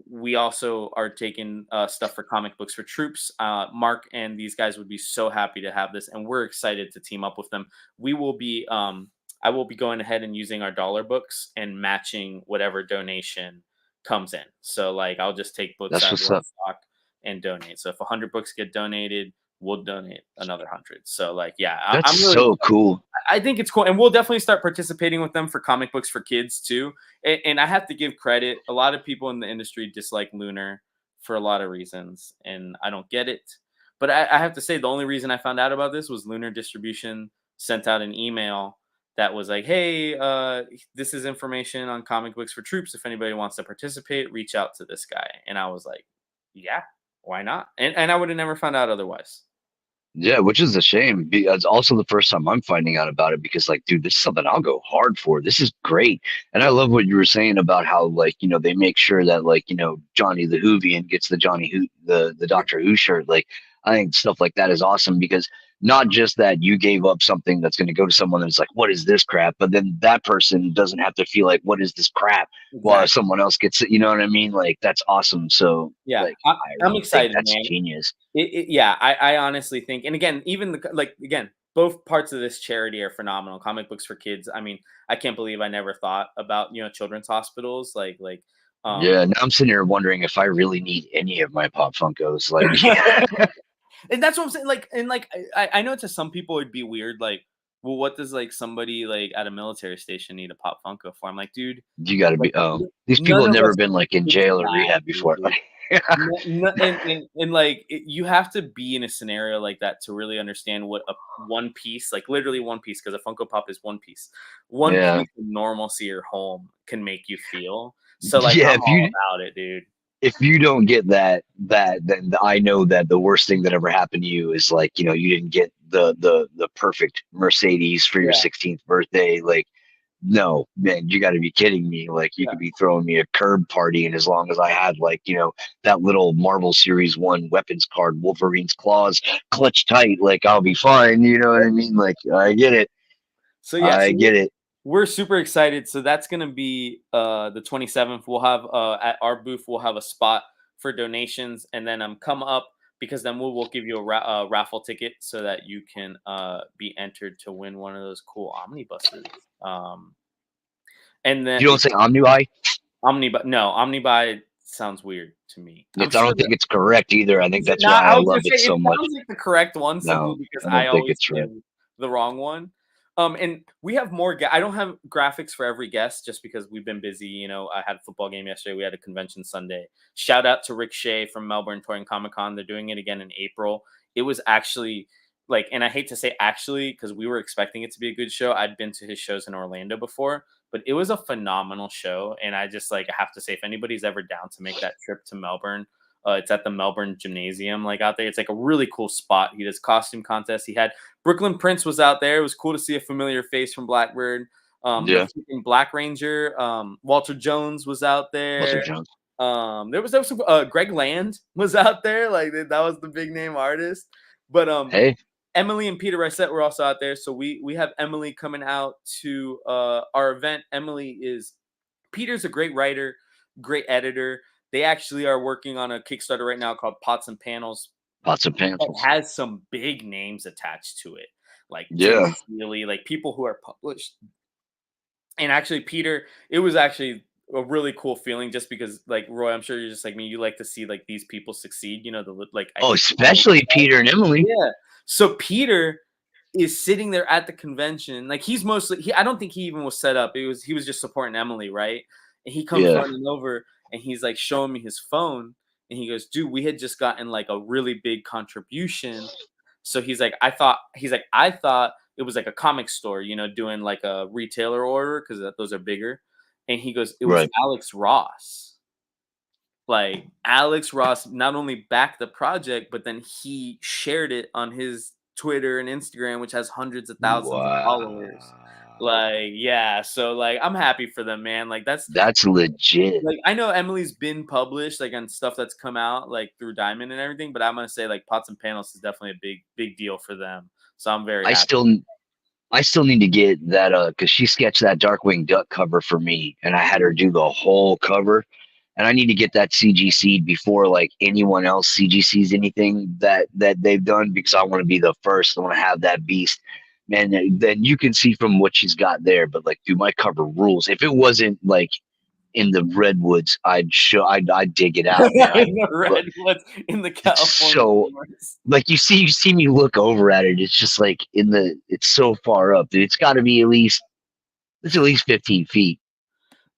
A: We also are taking stuff for Comic Books for Troops. Mark and these guys would be so happy to have this, and we're excited to team up with them. We will be, I will be going ahead and using our dollar books and matching whatever donation comes in. So like I'll just take books
B: That's
A: out of
B: what's
A: our
B: up.
A: stock and donate. So if 100 books get donated, we'll donate another 100. So like yeah,
B: That's
A: I'm really
B: so
A: excited.
B: cool.
A: I think it's cool, and we'll definitely start participating with them for Comic Books for Kids too. And I have to give credit. A lot of people in the industry dislike Lunar for a lot of reasons, and I don't get it. But I have to say, the only reason I found out about this was Lunar Distribution sent out an email that was like, "Hey, this is information on Comic Books for Troops. If anybody wants to participate, reach out to this guy." And I was like, "Yeah, why not?" And I would have never found out otherwise.
B: Yeah, which is a shame. It's also the first time I'm finding out about it because, like, dude, this is something I'll go hard for. This is great, and I love what you were saying about how, like, they make sure that, like, Johnny the Hoovian gets the Johnny Who, the Doctor Who shirt. Like, I think stuff like that is awesome because not just that you gave up something that's going to go to someone that's like, what is this crap? But then that person doesn't have to feel like, what is this crap? While
A: Exactly.
B: someone else gets it. You know what I mean? Like, that's awesome. So,
A: Yeah,
B: like, I
A: I'm
B: really think
A: excited,
B: that's
A: man.
B: genius.
A: Yeah, I honestly think, and again, even like again, both parts of this charity are phenomenal. Comic Books for Kids. I mean, I can't believe I never thought about children's hospitals.
B: Yeah, now I'm sitting here wondering if I really need any of my Pop Funkos. Like,
A: and that's what I'm saying. Like, and like I know to some people it'd be weird. Like, well, what does like somebody like at a military station need a Pop Funko for? I'm like, dude,
B: you got to
A: like
B: be. Oh, these people
A: none
B: have
A: of
B: never
A: us
B: been like in
A: kids
B: jail or
A: have,
B: rehab before.
A: dude. And like you have to be in a scenario like that to really understand what a one piece, like literally one piece, because a Funko Pop is one
B: Yeah,
A: piece of normalcy or home can make you feel. So like
B: yeah.
A: I'm all about it, dude.
B: If you don't get that, then I know that the worst thing that ever happened to you is like you didn't get the perfect Mercedes for your
A: Yeah,
B: 16th birthday. Like, no, man, you got to be kidding me. Like, you
A: yeah.
B: could be throwing me a curb party, and as long as I had, like, that little Marvel Series 1 weapons card, Wolverine's claws, clutch tight, like, I'll be fine. You know what I mean? Like, I get it.
A: So yeah,
B: I
A: so
B: get it.
A: we're super excited. So that's gonna be the 27th. We'll have at our booth we'll have a spot for donations, and then come up because then we'll give you a raffle ticket so that you can be entered to win one of those cool omnibuses. Um, and then
B: You don't say Omni.
A: omnibuy, no, omnibuy sounds weird to me. I'm
B: It's I
A: sure
B: don't think it's correct either. I think
A: is it
B: that's
A: not?
B: why
A: I
B: I
A: was gonna
B: love it
A: say it
B: so much.
A: sounds like the correct one simply
B: No,
A: because
B: I
A: I
B: don't think
A: always
B: it's right.
A: say the wrong one. And we have more. I don't have graphics for every guest just because we've been busy. I had a football game yesterday. We had a convention Sunday. Shout out to Rick Shea from Melbourne Touring Comic Con. They're doing it again in April. It was actually like, and I hate to say actually because we were expecting it to be a good show. I'd been to his shows in Orlando before, but it was a phenomenal show. And I just like I have to say, if anybody's ever down to make that trip to Melbourne, it's at the Melbourne Gymnasium, like out there. It's like a really cool spot. He does costume contests. He had Brooklyn Prince was out there. It was cool to see a familiar face from Blackbird. The
B: Yeah,
A: freaking Black Ranger, Walter Jones was out
B: Walter
A: there.
B: Jones.
A: There was some, Greg Land was out there. Like that was the big name artist. But
B: Hey,
A: Emily and Peter Reset were also out there. So we have Emily coming out to our event. Peter's a great writer, great editor. They actually are working on a Kickstarter right now called Pots and Panels
B: pots and
A: that
B: pans.
A: has some big names attached to it, like Tim
B: Yeah,
A: Seeley, like people who are published. And actually, Peter, it was actually a really cool feeling just because like Roy, I'm sure you're just like me. You like to see like these people succeed. You know, like I
B: Oh,
A: hate
B: especially Peter and Emily.
A: yeah. So Peter is sitting there at the convention. Like he's mostly I don't think he even was set up. He was just supporting Emily, right? And he comes
B: Yeah.
A: running over and he's like showing me his phone and he goes, "Dude, we had just gotten like a really big contribution." So I thought it was like a comic store, you know, doing like a retailer order because those are bigger. And he goes, "It was
B: Right.
A: Alex Ross." Like Alex Ross not only backed the project, but then he shared it on his Twitter and Instagram, which has hundreds of thousands of followers.
B: Wow.
A: Like, yeah, so like I'm happy for them, man. Like that's
B: That's legit.
A: like I know Emily's been published like on stuff that's come out like through Diamond and everything, but I'm gonna say like Pots and Panels is definitely a big deal for them. So I'm very
B: I
A: happy.
B: still I still need to get that because she sketched that Darkwing Duck cover for me, and I had her do the whole cover. And I need to get that CGC'd before like anyone else CGC's anything that they've done because I want to be the first. I want to have that beast. Man, then you can see from what she's got there, but like, dude, my cover rules. If it wasn't like in the redwoods, I'd dig it out, man.
A: In the redwoods, in the
B: It's
A: California
B: so
A: forest.
B: like you see me look over at it. It's just like it's so far up. Dude. It's at least 15 feet.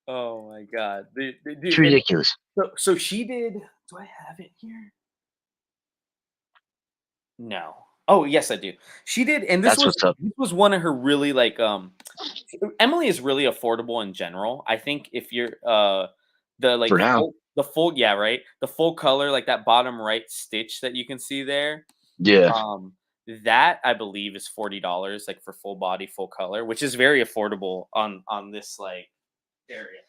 A: Oh my god.
B: It's
A: Dude, and
B: ridiculous.
A: so she did do I have it here? No. Oh, yes, I do. She did, and
B: That's what's up
A: this was one of her really like Emily is really affordable in general. I think if you're the like
B: for now.
A: the full yeah, right? The full color, like that bottom right stitch that you can see there,
B: Yeah,
A: um, that I believe is $40 like for full body, full color, which is very affordable on this like area.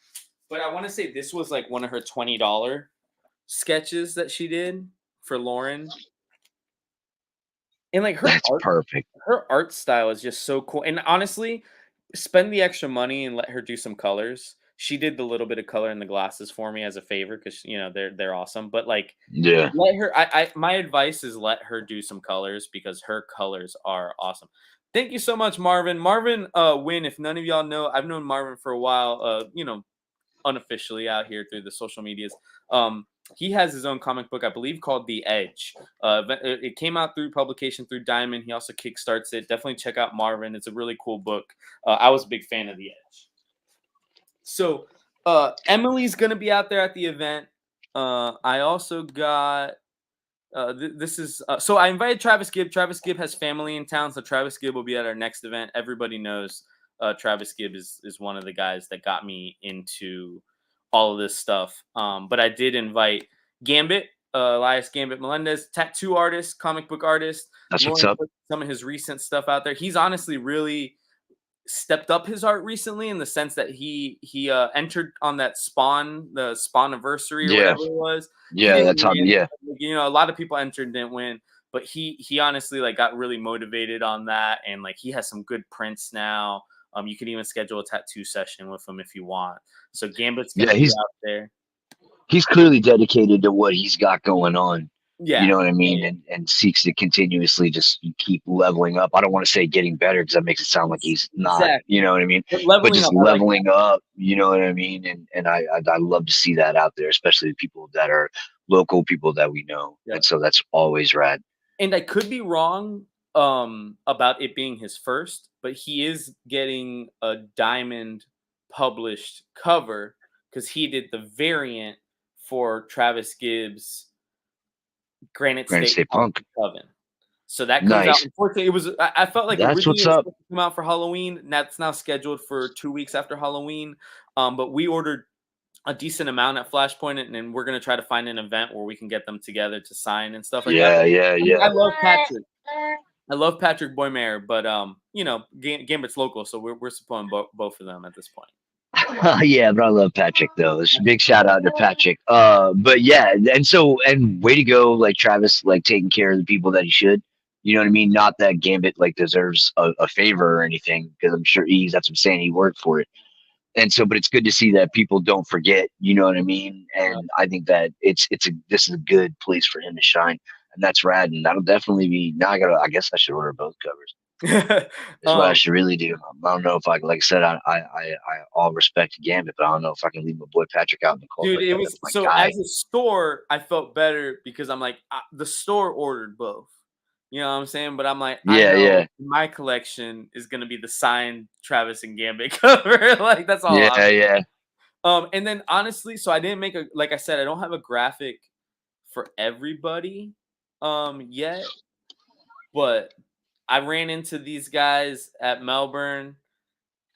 A: But I want to say this was like one of her $20 sketches that she did for Lauren. And like
B: that's perfect.
A: her art style is just so cool. And honestly, spend the extra money and let her do some colors. She did the little bit of color in the glasses for me as a favor because you know they're awesome. But like
B: Yeah,
A: let her I my advice is let her do some colors because her colors are awesome. Thank you so much, Marvin. Marvin Wynn, if none of y'all know, I've known Marvin for a while, you know, unofficially out here through the social medias. He has his own comic book, I believe, called The Edge. It came out through publication through Diamond. He also kickstarts it. Definitely check out Marvin. It's a really cool book. I was a big fan of The Edge. So Emily's gonna be out there at the event. I also got this is so I invited Travis Gibb. Travis Gibb has family in town, so Travis Gibb will be at our next event. Everybody knows Travis Gibb is one of the guys that got me into all of this stuff. But I did invite Gambit, Elias Gambit Melendez, tattoo artist, comic book artist.
B: that's what's
A: Lauren
B: up.
A: put some of his recent stuff out there. He's honestly really stepped up his art recently in the sense that he entered on that the Spawn anniversary or
B: Yeah,
A: whatever it was. He
B: yeah,
A: didn't
B: that's how.
A: win.
B: Yeah,
A: You know, a lot of people entered, didn't win, but he honestly like got really motivated on that, and like he has some good prints now. You can even schedule a tattoo session with him if you want. So Gambit's
B: yeah.
A: gonna be out there.
B: He's clearly dedicated to what he's got going on. You
A: Yeah,
B: know what I
A: yeah,
B: mean,
A: yeah.
B: and seeks to continuously just keep leveling up. I don't want to say getting better because that makes it sound like he's not. You
A: Exactly.
B: know what I mean?
A: But
B: But
A: leveling
B: just
A: up, I like that.
B: leveling up. You know what I mean? And I love to see that out there, especially the people that are local people that we know.
A: Yeah.
B: And so that's always rad.
A: And I could be wrong about it being his first, but he is getting a diamond published cover because he did the variant for Travis Gibbs Granite
B: Granite
A: State
B: State
A: Punk
B: Punk.
A: Coven. So that comes out.
B: Nice.
A: Unfortunately, I felt like
B: That's
A: originally
B: what's
A: it was
B: up.
A: supposed to come out for Halloween. And that's now scheduled for 2 weeks after Halloween. But we ordered a decent amount at Flashpoint, and we're gonna try to find an event where we can get them together to sign and stuff like that.
B: Yeah,
A: But
B: yeah,
A: I mean, I
B: yeah.
A: love Patrick. I love Patrick Boymayer, but you know, Gambit's local, so we're supporting both of them at this point.
B: Yeah, but I love Patrick though. It's a big shout out to Patrick. But yeah, and way to go, like Travis, like taking care of the people that he should. You know what I mean? Not that Gambit like deserves a favor or anything, because I'm sure that's what I'm saying. He worked for it, and so, but it's good to see that people don't forget. You know what I mean?
A: Uh,
B: And I think that this is a good place for him to shine, and that's rad. And that'll definitely be. Now I guess I should order both covers. Is what I
A: um,
B: should really do. I don't know if I, like I said, I all respect to Gambit, but I don't know if I can leave my boy Patrick out in the cold
A: dude,
B: like
A: it
B: that.
A: was
B: That's my
A: so
B: guy.
A: as a store, I felt better because I'm like the store ordered both. You know what I'm saying? But I'm like, I
B: Yeah,
A: know
B: yeah,
A: my collection is gonna be the signed Travis and Gambit cover. Like that's all
B: yeah, yeah.
A: and then honestly, so I didn't make a like I said, I don't have a graphic for everybody yet, but I ran into these guys at Melbourne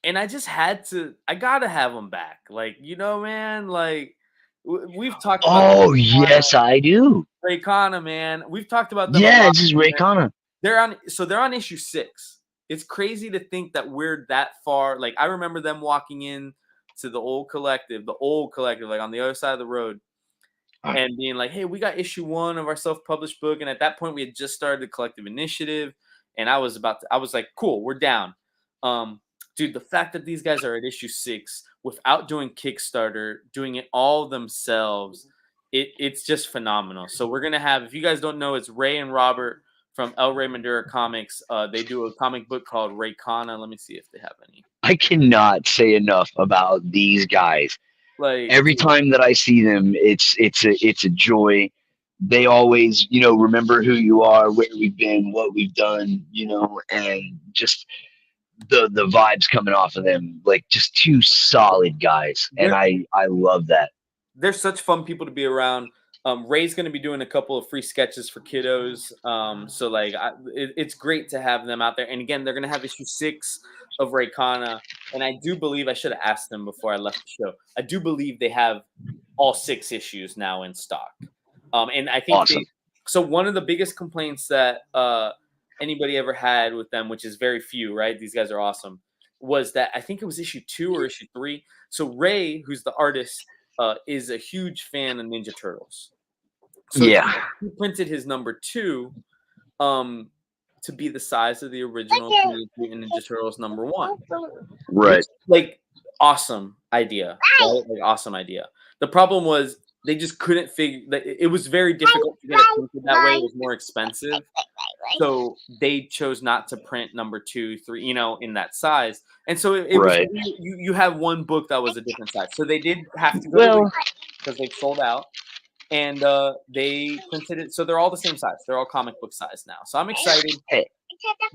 A: and I just had to I gotta have them back. Like, man, like we've talked about
B: Oh yes, I do.
A: Raycona, man. We've talked about them a
B: Yeah,
A: lot.
B: this is Ray Connor.
A: They're on issue 6. It's crazy to think that we're that far. Like I remember them walking in to the old collective, like on the other side of the road, and being like, "Hey, we got issue 1 of our self-published book." And at that point, we had just started the collective initiative, and I was like, "Cool, we're down." Um, dude, the fact that these guys are at issue 6 without doing Kickstarter, doing it all themselves, it's just phenomenal. So we're gonna have, if you guys don't know, it's Ray and Robert from El Rey Madura Comics. They do a comic book called Raycona. Let me see if they have any.
B: I cannot say enough about these guys.
A: Like,
B: Every
A: dude,
B: time that I see them, it's a joy. They always, remember who you are, where we've been, what we've done, and just the vibes coming off of them, like just two solid guys, and
A: they're
B: I love that.
A: they're such fun people to be around. Ray's going to be doing a couple of free sketches for kiddos. So like, it's great to have them out there. And again, they're going to have issue 6 of Raycona. And I do believe I should have asked them before I left the show. I do believe they have all 6 issues now in stock. And I think
B: Awesome.
A: so one of the biggest complaints that anybody ever had with them, which is very few, right? These guys are awesome, was that I think it was issue 2 or issue 3. So Ray, who's the artist, is a huge fan of Ninja Turtles. So
B: Yeah.
A: he printed his number 2 um, to be the size of the original Teenage Mutant Ninja Turtles number 1, which,
B: Right.
A: like, awesome idea, right? Like, awesome idea. The problem was they just couldn't figure that it was very difficult to get it printed that way. It was more expensive. So they chose not to print number 2, 3, in that size. And so it was
B: Right.
A: you have one book that was a different size. So they did have to go to
B: Well,
A: because they've sold out. And they printed it. So they're all the same size. They're all comic book size now. So I'm excited.
B: hey.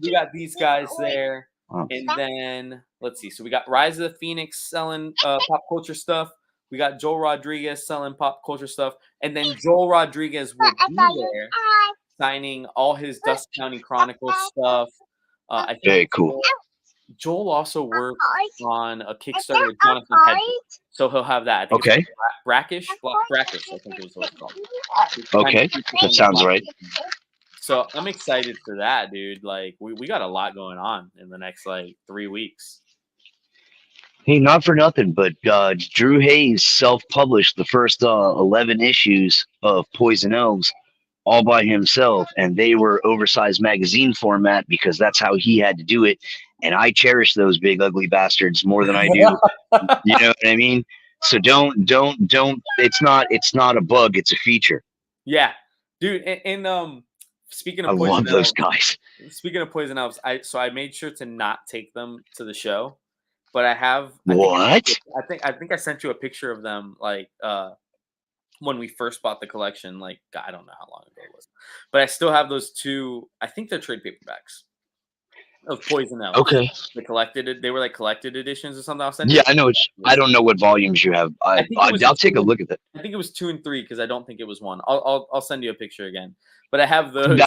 A: We got these guys there.
B: Oh,
A: And then let's see. So we got Rise of the Phoenix selling pop culture stuff. We got Joel Rodriguez selling pop culture stuff. And then Joel Rodriguez will be there signing all his Dust County Chronicles stuff. I think
B: very cool.
A: Joel also worked on a Kickstarter with Jonathan Hedges, so he'll have that. I think
B: Okay.
A: it's Brackish, Brackish. I think is what it's called.
B: Okay. That sounds right.
A: So I'm excited for that, dude. Like we got a lot going on in the next like 3 weeks.
B: Hey, not for nothing, but Drew Hayes self-published the first 11 issues of Poison Elves all by himself, and they were oversized magazine format because that's how he had to do it. And I cherish those big ugly bastards more than I do. You know what I mean? So don't. It's not a bug. It's a feature.
A: Yeah, dude. And speaking
B: I
A: of Poison
B: love those
A: Elves,
B: guys.
A: I made sure to not take them to the show, but I have.
B: What?
A: I think I sent you a picture of them like when we first bought the collection. Like God, I don't know how long ago it was, but I still have those 2. I think they're trade paperbacks of Poison Elves.
B: Okay.
A: They were like collected editions or something. I'll send
B: Yeah,
A: you.
B: I know. I don't know what volumes you have.
A: I think it was
B: I'll take a
A: 2
B: look at that.
A: I think it was 2 and 3 because I don't think it was 1. I'll send you a picture again. But I have those.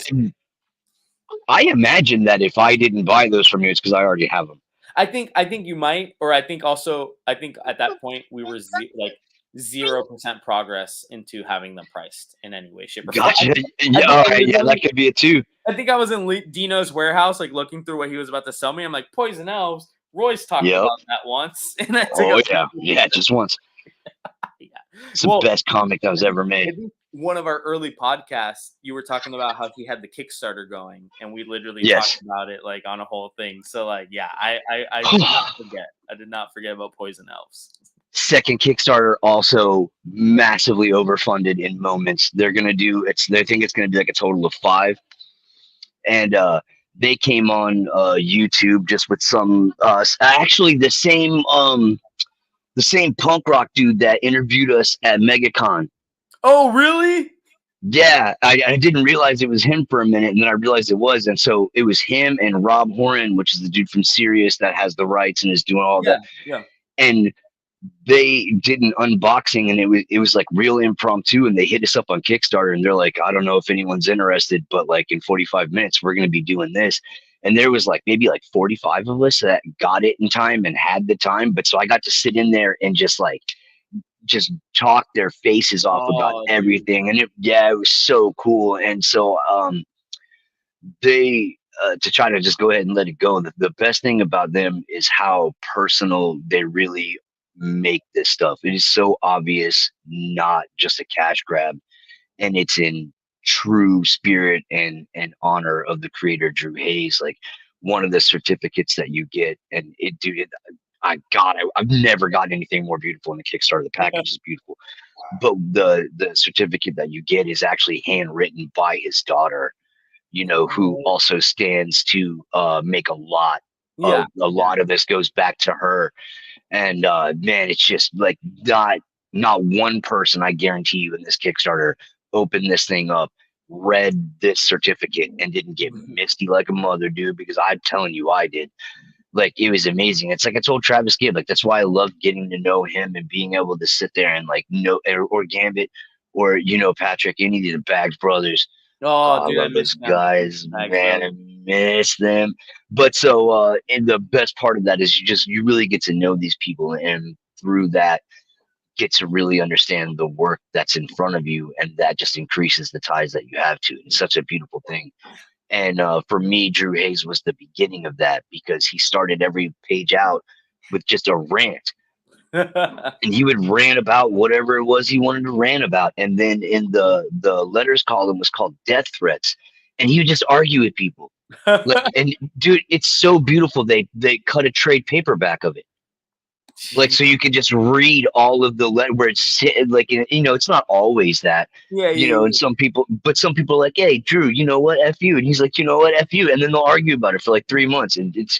B: I imagine that if I didn't buy those from you, it's because I already have them.
A: I think you might, or I think at that point we were like 0% progress into having them priced in any way, shape, or form.
B: Gotcha. Yeah, all right. Yeah, that could be it too.
A: I think I was in Dino's warehouse, like looking through what he was about to sell me. I'm like, Poison Elves. Roy's talked
B: Yep.
A: about that once, and I took
B: Oh
A: a
B: yeah, yeah, just once.
A: yeah.
B: It's the best comic that was ever made.
A: One of our early podcasts, you were talking about how he had the Kickstarter going, and we literally
B: Yes.
A: talked about it like on a whole thing. So like, yeah, I did not forget. I did not forget about Poison Elves.
B: Second Kickstarter also massively overfunded in moments. They're gonna do it's. They think it's gonna be like a total of 5, and They came on YouTube just with some actually the same punk rock dude that interviewed us at MegaCon.
A: Oh, really?
B: Yeah, I didn't realize it was him for a minute, and then I realized it was, and so it was him and Rob Horan, which is the dude from Sirius that has the rights and is doing all
A: Yeah,
B: that.
A: yeah.
B: And they did an unboxing, and it was like real impromptu, and they hit us up on Kickstarter, and they're like, I don't know if anyone's interested, but like in 45 minutes we're going to be doing this. And there was like maybe like 45 of us that got it in time and had the time, but so I got to sit in there and just talk their faces off about
A: Oh, dude.
B: everything. And it was so cool. And so they to try to just go ahead and let it go, the best thing about them is how personal they really make this stuff. It is so obvious, not just a cash grab, and it's in true spirit and honor of the creator Drew Hayes. Like one of the certificates that you get, and it dude it, I've never gotten anything more beautiful in the Kickstarter. The package is beautiful, but the certificate that you get is actually handwritten by his daughter, who
A: What?
B: also stands to make a lot
A: Yeah,
B: of a
A: yeah.
B: lot of this goes back to her. And man, it's just like not one person, I guarantee you, in this Kickstarter opened this thing up, read this certificate, and didn't get misty like a mother, dude, because I'm telling you I did. Like it was amazing. It's like I told Travis Gibb, like that's why I love getting to know him and being able to sit there and like know, or Gambit, or Patrick, any of the Bags brothers.
A: Oh,
B: Oh, I
A: dude, I
B: love
A: miss
B: those
A: them.
B: guys,
A: Bags,
B: man.
A: bro.
B: I miss them. But so, and the best part of that is you really get to know these people, and through that, get to really understand the work that's in front of you, and that just increases the ties that you have to. It's such a beautiful thing. And for me, Drew Hayes was the beginning of that because he started every page out with just a rant, and he would rant about whatever it was he wanted to rant about. And then in the letters column was called death threats, and he would just argue with people. Like, and dude, it's so beautiful. They cut a trade paperback of it, like
A: Gee.
B: so you can just read all of the letter where it's like it's not always that.
A: Yeah,
B: And
A: yeah,
B: some people are like, hey Drew, you know what, f you, and he's like, you know what, f you, and then they'll argue about it for like 3 months, and it's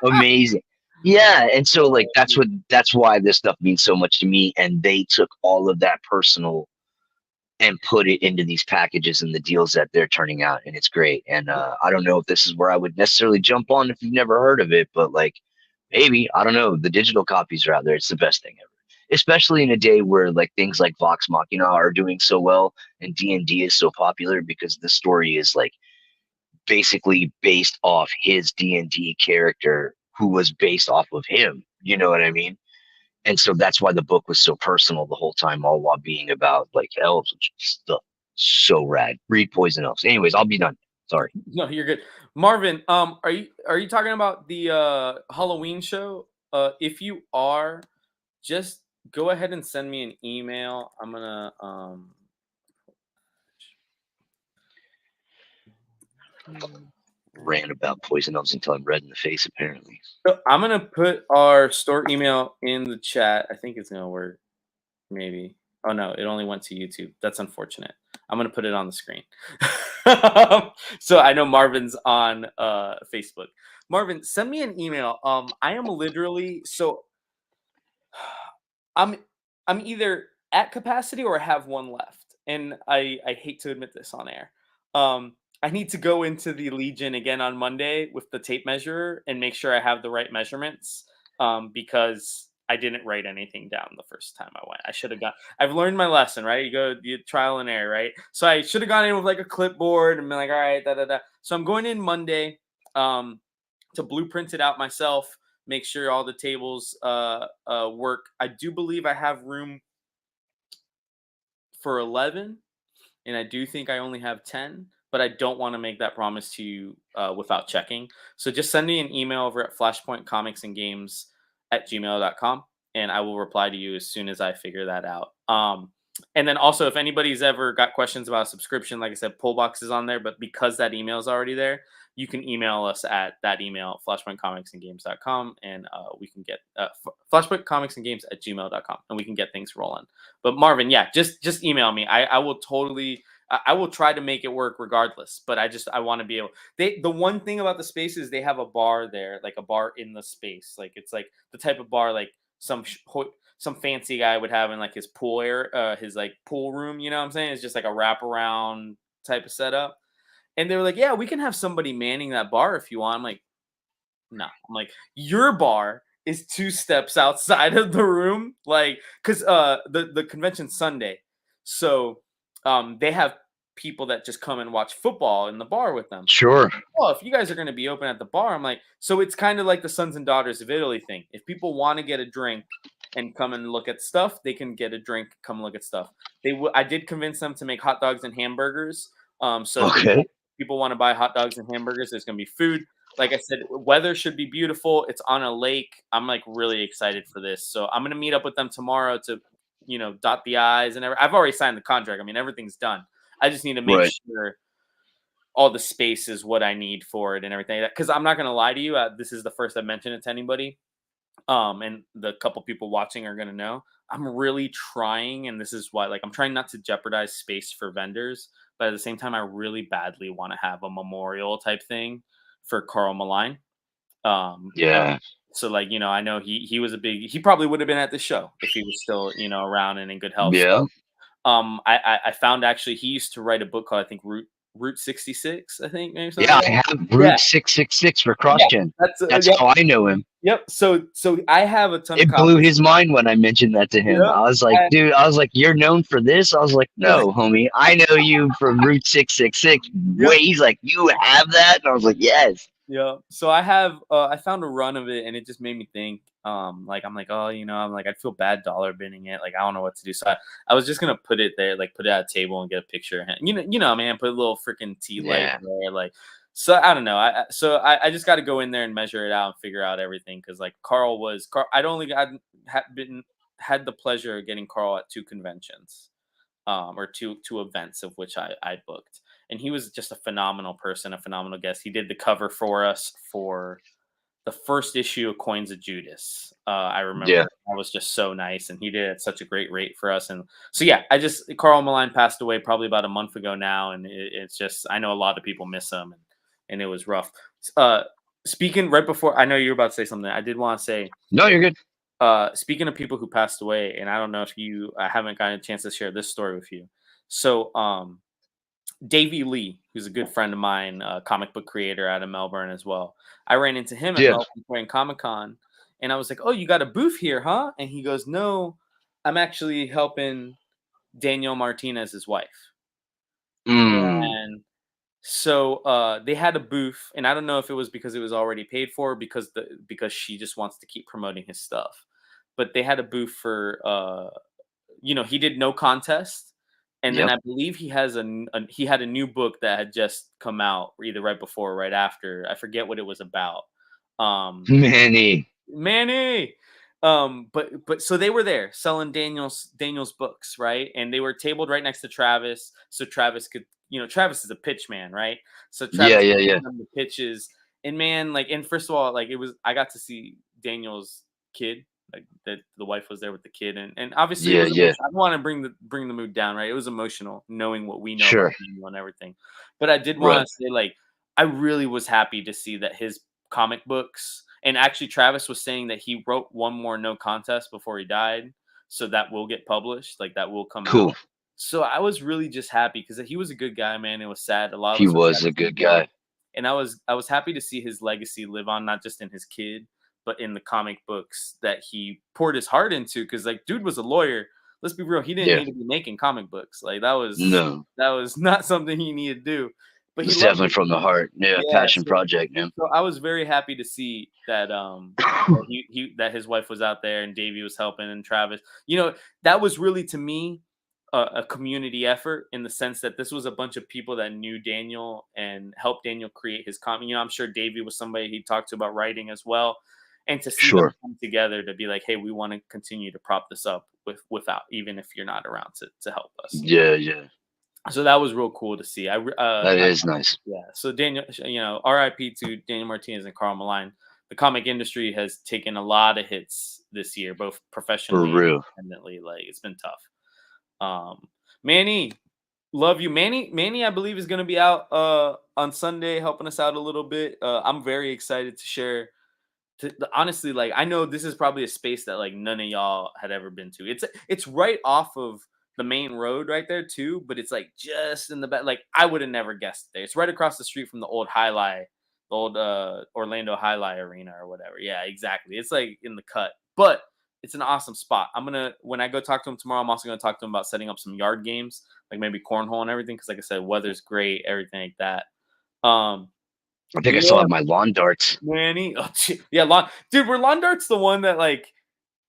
B: amazing. Yeah, and so like
A: yeah.
B: that's why this stuff means so much to me, and they took all of that personal and put it into these packages and the deals that they're turning out, and it's great. And I don't know if this is where I would necessarily jump on if you've never heard of it, but like maybe, I don't know, the digital copies are out there. It's the best thing ever, especially in a day where like things like Vox Machina are doing so well and D&D is so popular because the story is like basically based off his D&D character who was based off of him. You know what I mean? And so that's why the book was so personal the whole time, all while being about like elves and stuff. So rad. Read Poison Elves. Anyways, I'll be done. Sorry.
A: No, you're good. Marvin, are you talking about the Halloween show? If you are, just go ahead and send me an email. I'm gonna
B: Ran about Poison Elves until I'm red in the face, apparently.
A: so I'm gonna put our store email in the chat. I think it's gonna work. Maybe. Oh no, it only went to YouTube. That's unfortunate. I'm gonna put it on the screen. So I know Marvin's on Facebook. Marvin, send me an email. I am literally so I'm I'm either at capacity or I have one left. And I hate to admit this on air. I need to go into the Legion again on Monday with the tape measure and make sure I have the right measurements. Because I didn't write anything down the first time I went. I should have got. I've learned my lesson, right? You trial and error, right? So I should have gone in with like a clipboard and been like, all right, da da da. So I'm going in Monday to blueprint it out myself, make sure all the tables work. I do believe I have room for 11, and I do think I only have 10, but I don't want to make that promise to you without checking. So just send me an email over at flashpointcomicsandgames@gmail.com, and I will reply to you as soon as I figure that out. And then also, if anybody's ever got questions about a subscription, like I said, pull box is on there, but because that email is already there, you can email us at that email, flashpointcomicsandgames.com, and we can get flashpointcomicsandgames@gmail.com, and we can get things rolling. But Marvin, yeah, just email me. I will totally. I will try to make it work regardless. But I want to be able. The one thing about the space is they have a bar there, like a bar in the space. Like it's like the type of bar like some fancy guy would have in like his pool air, his like pool room. You know what I'm saying? It's just like a wraparound type of setup. And they were like, "Yeah, we can have somebody manning that bar if you want." I'm like, "No." I'm like, "Your bar is 2 steps outside of the room." Like, cause the convention's Sunday. So they have people that just come and watch football in the bar with them.
B: Sure.
A: Well, if you guys are gonna be open at the bar, I'm like, so it's kind of like the sons and daughters of Italy thing. If people want to get a drink and come and look at stuff, they can get a drink, come look at stuff. I did convince them to make hot dogs and hamburgers. So if
B: Okay.
A: people want to buy hot dogs and hamburgers, there's gonna be food. Like I said, weather should be beautiful. It's on a lake. I'm like really excited for this. So I'm gonna meet up with them tomorrow to, dot the i's and everything. I've already signed the contract. I mean, everything's done. I just need to make
B: Right.
A: sure all the space is what I need for it and everything. Because I'm not gonna lie to you, this is the first I've mentioned it to anybody. And the couple people watching are gonna know. I'm really trying, and this is why, like, I'm trying not to jeopardize space for vendors, but at the same time, I really badly want to have a memorial type thing for Carl Malign. Um, uh,
B: Yeah.
A: so like, I know he probably would have been at the show if he was still, around and in good health.
B: Yeah.
A: So I found actually he used to write a book called I think Route 66, I think maybe something
B: Yeah,
A: like
B: I
A: that.
B: have
A: Yeah,
B: Route 666 for
A: yeah,
B: CrossGen.
A: that's
B: That's
A: yep,
B: how I know him.
A: yep. So I have a ton of
B: It blew
A: copies.
B: his mind when I mentioned that to him.
A: Yep,
B: I was like,
A: I,
B: dude, I was like, you're known for this? I was like,
A: yeah,
B: no, homie. I know you from Route 666.
A: yep.
B: Wait, he's like, you have that? And I was like, yes.
A: Yeah. So I found a run of it and it just made me think, like I'm like, oh, I'm like, I'd feel bad dollar binning it. Like I don't know what to do. So I was just gonna put it there, like put it at a table and get a picture of him. Man, put a little freaking tea light
B: Yeah.
A: there. Like so I don't know. I just gotta go in there and measure it out and figure out everything because like Carl I'd only had the pleasure of getting Carl at 2 conventions, or two events of which I booked. And he was just a phenomenal person, a phenomenal guest. He did the cover for us for the first issue of Coins of Judas. I remember
B: Yeah.
A: that was just so nice, and he did it at such a great rate for us. And so yeah, Carl Malign passed away probably about a month ago now, and it's just I know a lot of people miss him, and it was rough. Uh, Speaking right before, I know you were about to say something. I did want to say,
B: No, you're good.
A: speaking of people who passed away, and I don't know if I haven't gotten a chance to share this story with you. So, Davey Lee, who's a good friend of mine, comic book creator out of Melbourne as well. I ran into him at
B: Yeah.
A: Melbourne during Comic Con, and I was like, "Oh, you got a booth here, huh?" And he goes, "No, I'm actually helping Daniel Martinez's wife."
B: Mm.
A: And so they had a booth, and I don't know if it was because it was already paid for, or because she just wants to keep promoting his stuff. But they had a booth for he did no contest, and then
B: Yep.
A: I believe he had a new book that had just come out either right before or right after. I forget what it was about. Um,
B: Manny.
A: Manny. But so they were there selling Daniel's books, right? And they were tabled right next to Travis, so Travis could, Travis is a pitch man, right? So
B: Yeah,
A: Travis
B: yeah,
A: could
B: yeah.
A: give them the pitches, and man, like, and first of all, like, I got to see Daniel's kid, like that the wife was there with the kid, and obviously it
B: Yeah,
A: was
B: yeah.
A: emotional. I don't want to bring the mood down, right? It was emotional knowing what we know about
B: Sure.
A: Daniel and everything, but I did want
B: Right.
A: to say, like, I really was happy to see that his comic books. And actually, Travis was saying that he wrote one more no contest before he died, so that will get published, like that will come
B: Cool.
A: out. So I was really just happy because he was a good guy, man. It was sad. A lot of
B: He
A: us were sad
B: was
A: to
B: a
A: see him
B: good
A: go,
B: guy.
A: and I was happy to see his legacy live on, not just in his kid, but in the comic books that he poured his heart into. Because like, dude was a lawyer. Let's be real. He didn't
B: Yeah.
A: need to be making comic books. Like that was not something he needed to do, but he
B: It's
A: loved
B: definitely
A: it.
B: from the heart. Yeah,
A: Yeah.
B: passion project, man.
A: So I was very happy to see that that his wife was out there and Davey was helping and Travis. That was really to me a community effort in the sense that this was a bunch of people that knew Daniel and helped Daniel create his comic. I'm sure Davey was somebody he talked to about writing as well. And to see them
B: Sure.
A: come together to be like, hey, we want to continue to prop this up without even if you're not around to help us.
B: Yeah, yeah.
A: So that was real cool to see.
B: That is nice.
A: Yeah. So Daniel, RIP to Daniel Martinez and Carl Malign. The comic industry has taken a lot of hits this year, both
B: For
A: professionally and
B: real.
A: independently. Like it's been tough. Manny, Love you, Manny. Manny, I believe is going to be out on Sunday, helping us out a little bit. I'm very excited to share. Honestly, like I know this is probably a space that like none of y'all had ever been to. It's right off of the main road right there too, but it's like just in the back. Like I would have never guessed it there. It's right across the street from the old Highlight, the old Orlando Highlight Arena or whatever. Yeah, exactly. It's like in the cut, but it's an awesome spot. I'm gonna when I go talk to him tomorrow. I'm also gonna talk to him about setting up some yard games, like maybe cornhole and everything. Because like I said, weather's great, everything like that. Um,
B: I think I still
A: yeah,
B: have my lawn darts.
A: Manny. Oh, shit. Yeah, dude, were lawn darts the one that like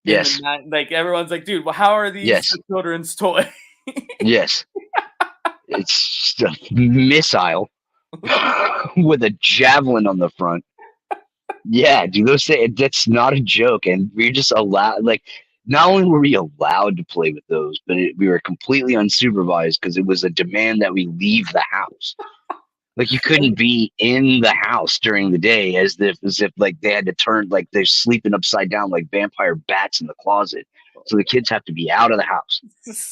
A: in the
B: Yes,
A: night, like everyone's like, dude, well, how are these
B: yes,
A: the children's toy?
B: yes. It's just a missile with a javelin on the front. Yeah, dude, that's not a joke. And we're just allowed, like, not only were we allowed to play with those, but we were completely unsupervised because it was a demand that we leave the house. Like, you couldn't be in the house during the day as if like they had to turn like they're sleeping upside down like vampire bats in the closet. So the kids have to be out of the house.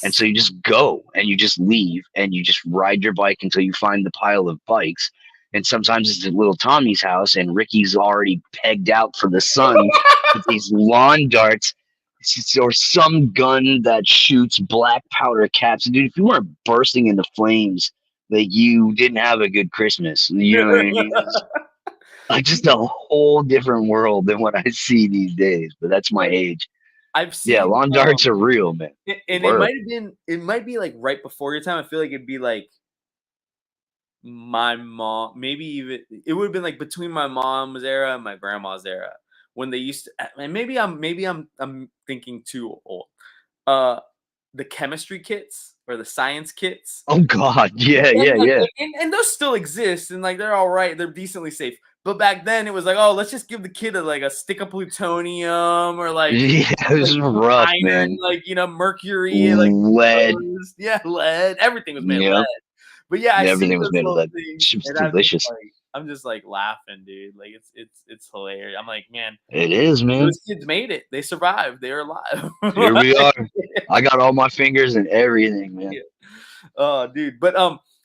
B: And so you just go and you just leave and you just ride your bike until you find the pile of bikes. And sometimes it's at little Tommy's house and Ricky's already pegged out for the sun with these lawn darts or some gun that shoots black powder caps. Dude, if you weren't bursting into flames, like you didn't have a good Christmas. You know what I mean? It's like just a whole different world than what I see these days. But that's my
A: Right.
B: age.
A: I've
B: Yeah,
A: seen,
B: lawn darts are real, man.
A: and it
B: Word.
A: might have been, it might be like right before your time. I feel like it'd be like my mom, maybe even it would have been like between my mom's era and my grandma's era when they used to. And maybe I'm thinking too old. Uh, the chemistry kits or the science kits.
B: Oh God, yeah,
A: And,
B: yeah,
A: like,
B: yeah.
A: and those still exist, and like they're all right. They're decently safe. But back then, it was like, oh, let's just give the kid like a stick of plutonium or
B: Yeah, this
A: like
B: is
A: some
B: rough,
A: iron,
B: man.
A: like mercury, like
B: Lead.
A: yeah, lead. Everything was made of
B: Yep.
A: lead. But yeah, I see
B: Everything was
A: those
B: made of
A: little
B: lead.
A: things,
B: Shit was
A: and
B: delicious.
A: I'm just like laughing, dude. Like it's hilarious. I'm like, man,
B: It is, man.
A: those kids made it. They survived. They are alive.
B: Here we are. I got all my fingers and everything, man.
A: Yeah. Oh, dude. But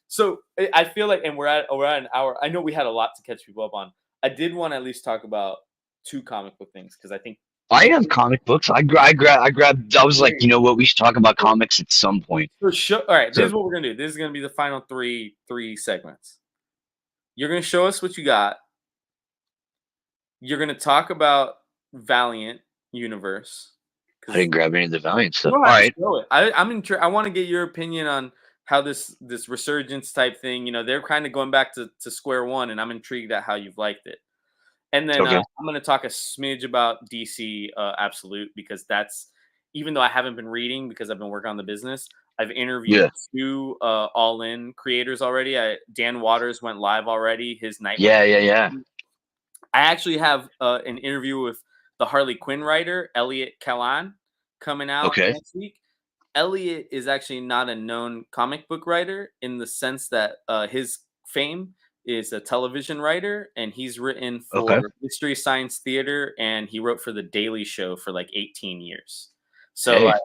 A: so I feel like, and we're at an hour. I know we had a lot to catch people up on. I did want to at least talk about two comic book things because I think
B: I
A: one
B: have comic books. I grabbed. I was like,
A: thing.
B: you know what? We should talk about comics at some point.
A: For sure. All right, this
B: So
A: is what we're gonna do. This is gonna be the final three segments. You're gonna show us what you got. You're gonna talk about Valiant Universe
B: I didn't
A: because
B: grab any of the Valiant
A: you
B: stuff.
A: don't
B: All
A: have to
B: right.
A: show it. I'm intrigued. I want to get your opinion on how this resurgence type thing. They're kind of going back to square one, and I'm intrigued at how you've liked it. And then
B: Okay.
A: I'm going to talk a smidge about DC Absolute because that's even though I haven't been reading because I've been working on the business. I've interviewed
B: Yeah.
A: two All In creators already. Dan Waters went live already. His Nightwing.
B: Yeah. Yeah. Yeah.
A: I actually have an interview with the Harley Quinn writer Elliot Kalan coming out
B: Okay.
A: next week. Elliot is actually not a known comic book writer in the sense that his fame is a television writer, and he's written
B: Okay.
A: for Mystery Science Theater, and he wrote for The Daily Show for like 18 years. So
B: Hey.
A: like,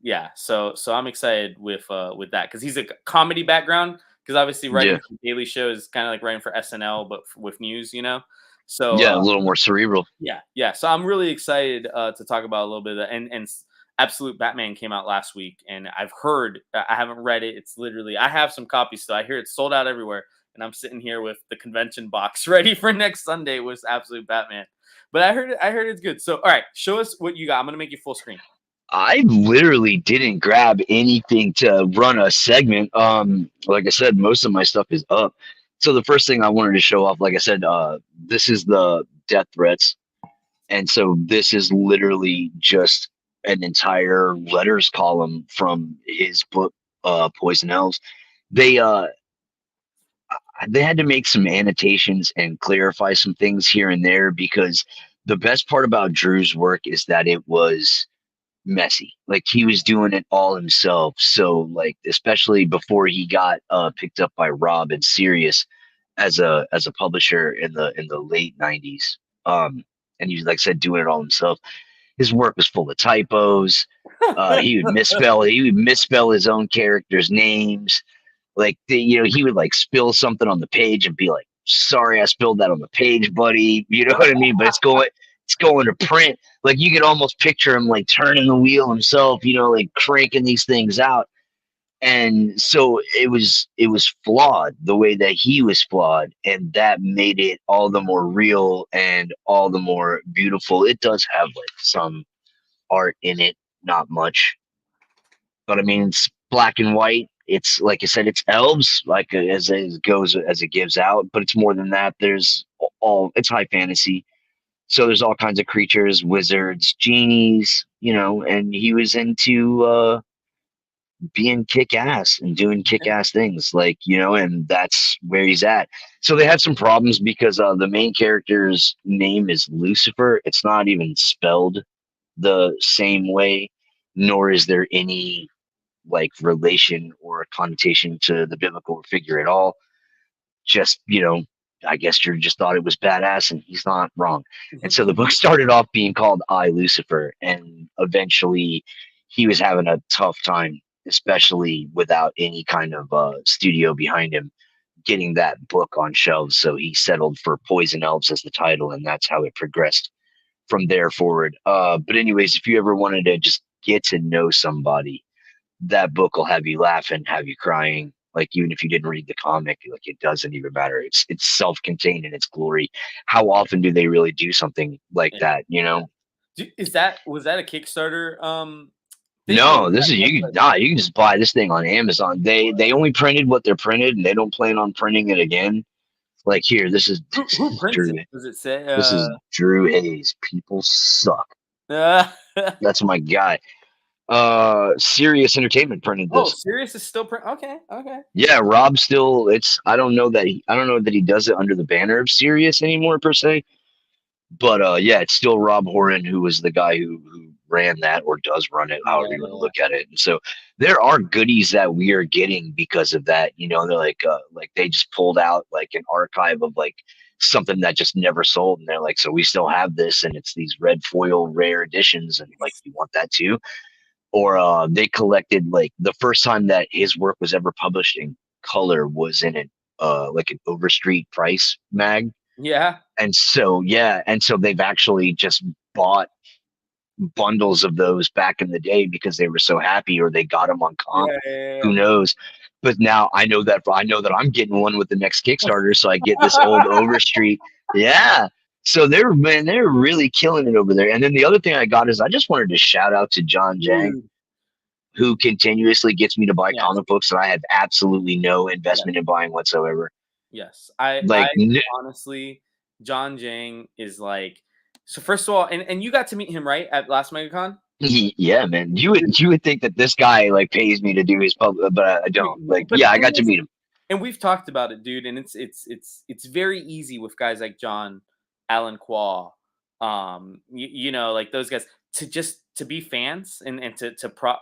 A: yeah, so I'm excited with that because he's a comedy background. Because obviously writing
B: Yeah.
A: for The Daily Show is kind of like writing for SNL, but with news. So
B: Yeah. A little more cerebral.
A: yeah, yeah. So I'm really excited to talk about a little bit of that. And Absolute Batman came out last week, and I've heard. I haven't read it. It's literally I have some copies, so I hear it's sold out everywhere. And I'm sitting here with the convention box ready for next Sunday with Absolute Batman. But I heard it's good. So all right, show us what you got. I'm gonna make you full screen.
B: I literally didn't grab anything to run a segment. Like I said, most of my stuff is up. So the first thing I wanted to show off, like I said, this is the death threats. And so this is literally just an entire letters column from his book, Poison Elves. They uh they had to make some annotations and clarify some things here and there because the best part about Drew's work is that it was messy. Like he was doing it all himself. So like especially before he got picked up by Rob and Sirius as a publisher in the late 90s. And he was like I said doing it all himself. His work was full of typos. He would misspell his own characters' names. Like he would like spill something on the page and be like, "Sorry, I spilled that on the page, buddy." You know what I mean? But it's going to print. Like you could almost picture him like turning the wheel himself, like cranking these things out. And so it was flawed the way that he was flawed, and that made it all the more real and all the more beautiful. It does have like some art in it, not much, but I mean it's black and white. It's like I said, it's elves, like as it goes as it gives out, but it's more than that. There's all it's high fantasy, so there's all kinds of creatures, wizards, genies, and he was into being kick ass and doing kick ass things, like, and that's where he's at. So they had some problems because the main character's name is Lucifer. It's not even spelled the same way, nor is there any like relation or connotation to the biblical figure at all. Just, I guess you just thought it was badass, and he's not wrong. And so the book started off being called I, Lucifer, and eventually he was having a tough time, especially without any kind of studio behind him, getting that book on shelves. So he settled for Poison Elves as the title, and that's how it progressed from there forward. But anyways, if you ever wanted to just get to know somebody, that book will have you laughing, have you crying. Like even if you didn't read the comic, like it doesn't even matter. It's self-contained in its glory. How often do they really do something like
A: Yeah.
B: that?
A: Was that a Kickstarter thing, or
B: No,
A: was
B: this
A: that
B: is you can
A: website?
B: nah, you can just buy this thing on Amazon. They only printed what they're printed, and they don't plan on printing it again. Like here, this is
A: Who prints
B: Drew.
A: it? Does it say?
B: This is Drew Hayes. People suck.
A: Uh,
B: That's my guy. Serious Entertainment printed
A: oh,
B: this.
A: Sirius is still print. Okay, okay.
B: Yeah, Rob still. I don't know that he does it under the banner of Sirius anymore per se. But yeah, it's still Rob Horan who was the guy who ran that or does run it,
A: Yeah,
B: however you want to
A: yeah,
B: look at it. And so there are goodies that we are getting because of that. They're like they just pulled out like an archive of like something that just never sold, and they're like, so we still have this, and it's these red foil rare editions, and like you want that too. Or they collected like the first time that his work was ever published in color was in an like an Overstreet Price mag,
A: yeah,
B: and so yeah, and so they've actually just bought bundles of those back in the day because they were so happy, or they got them on comp.
A: yeah, yeah,
B: Who knows? But now I know that I'm getting one with the next Kickstarter, so I get this old
A: yeah.
B: Overstreet. Yeah. So they're really killing it over there. And then the other thing I got is I just wanted to shout out to John Jang,
A: Dude.
B: who continuously gets me to buy
A: Yes,
B: comic books that I have absolutely no
A: yes,
B: investment in buying whatsoever.
A: yes. I
B: Like,
A: honestly, John Jang is like. So first of all, and you got to meet him right at last MegaCon.
B: yeah, man, you
A: Dude,
B: would you would think that this guy like pays me to do his public, but I don't. Like,
A: but the
B: yeah, I
A: thing
B: got to
A: is,
B: meet him.
A: and we've talked about it, dude, and it's very easy with guys like John, Alan Quall, like those guys to be fans and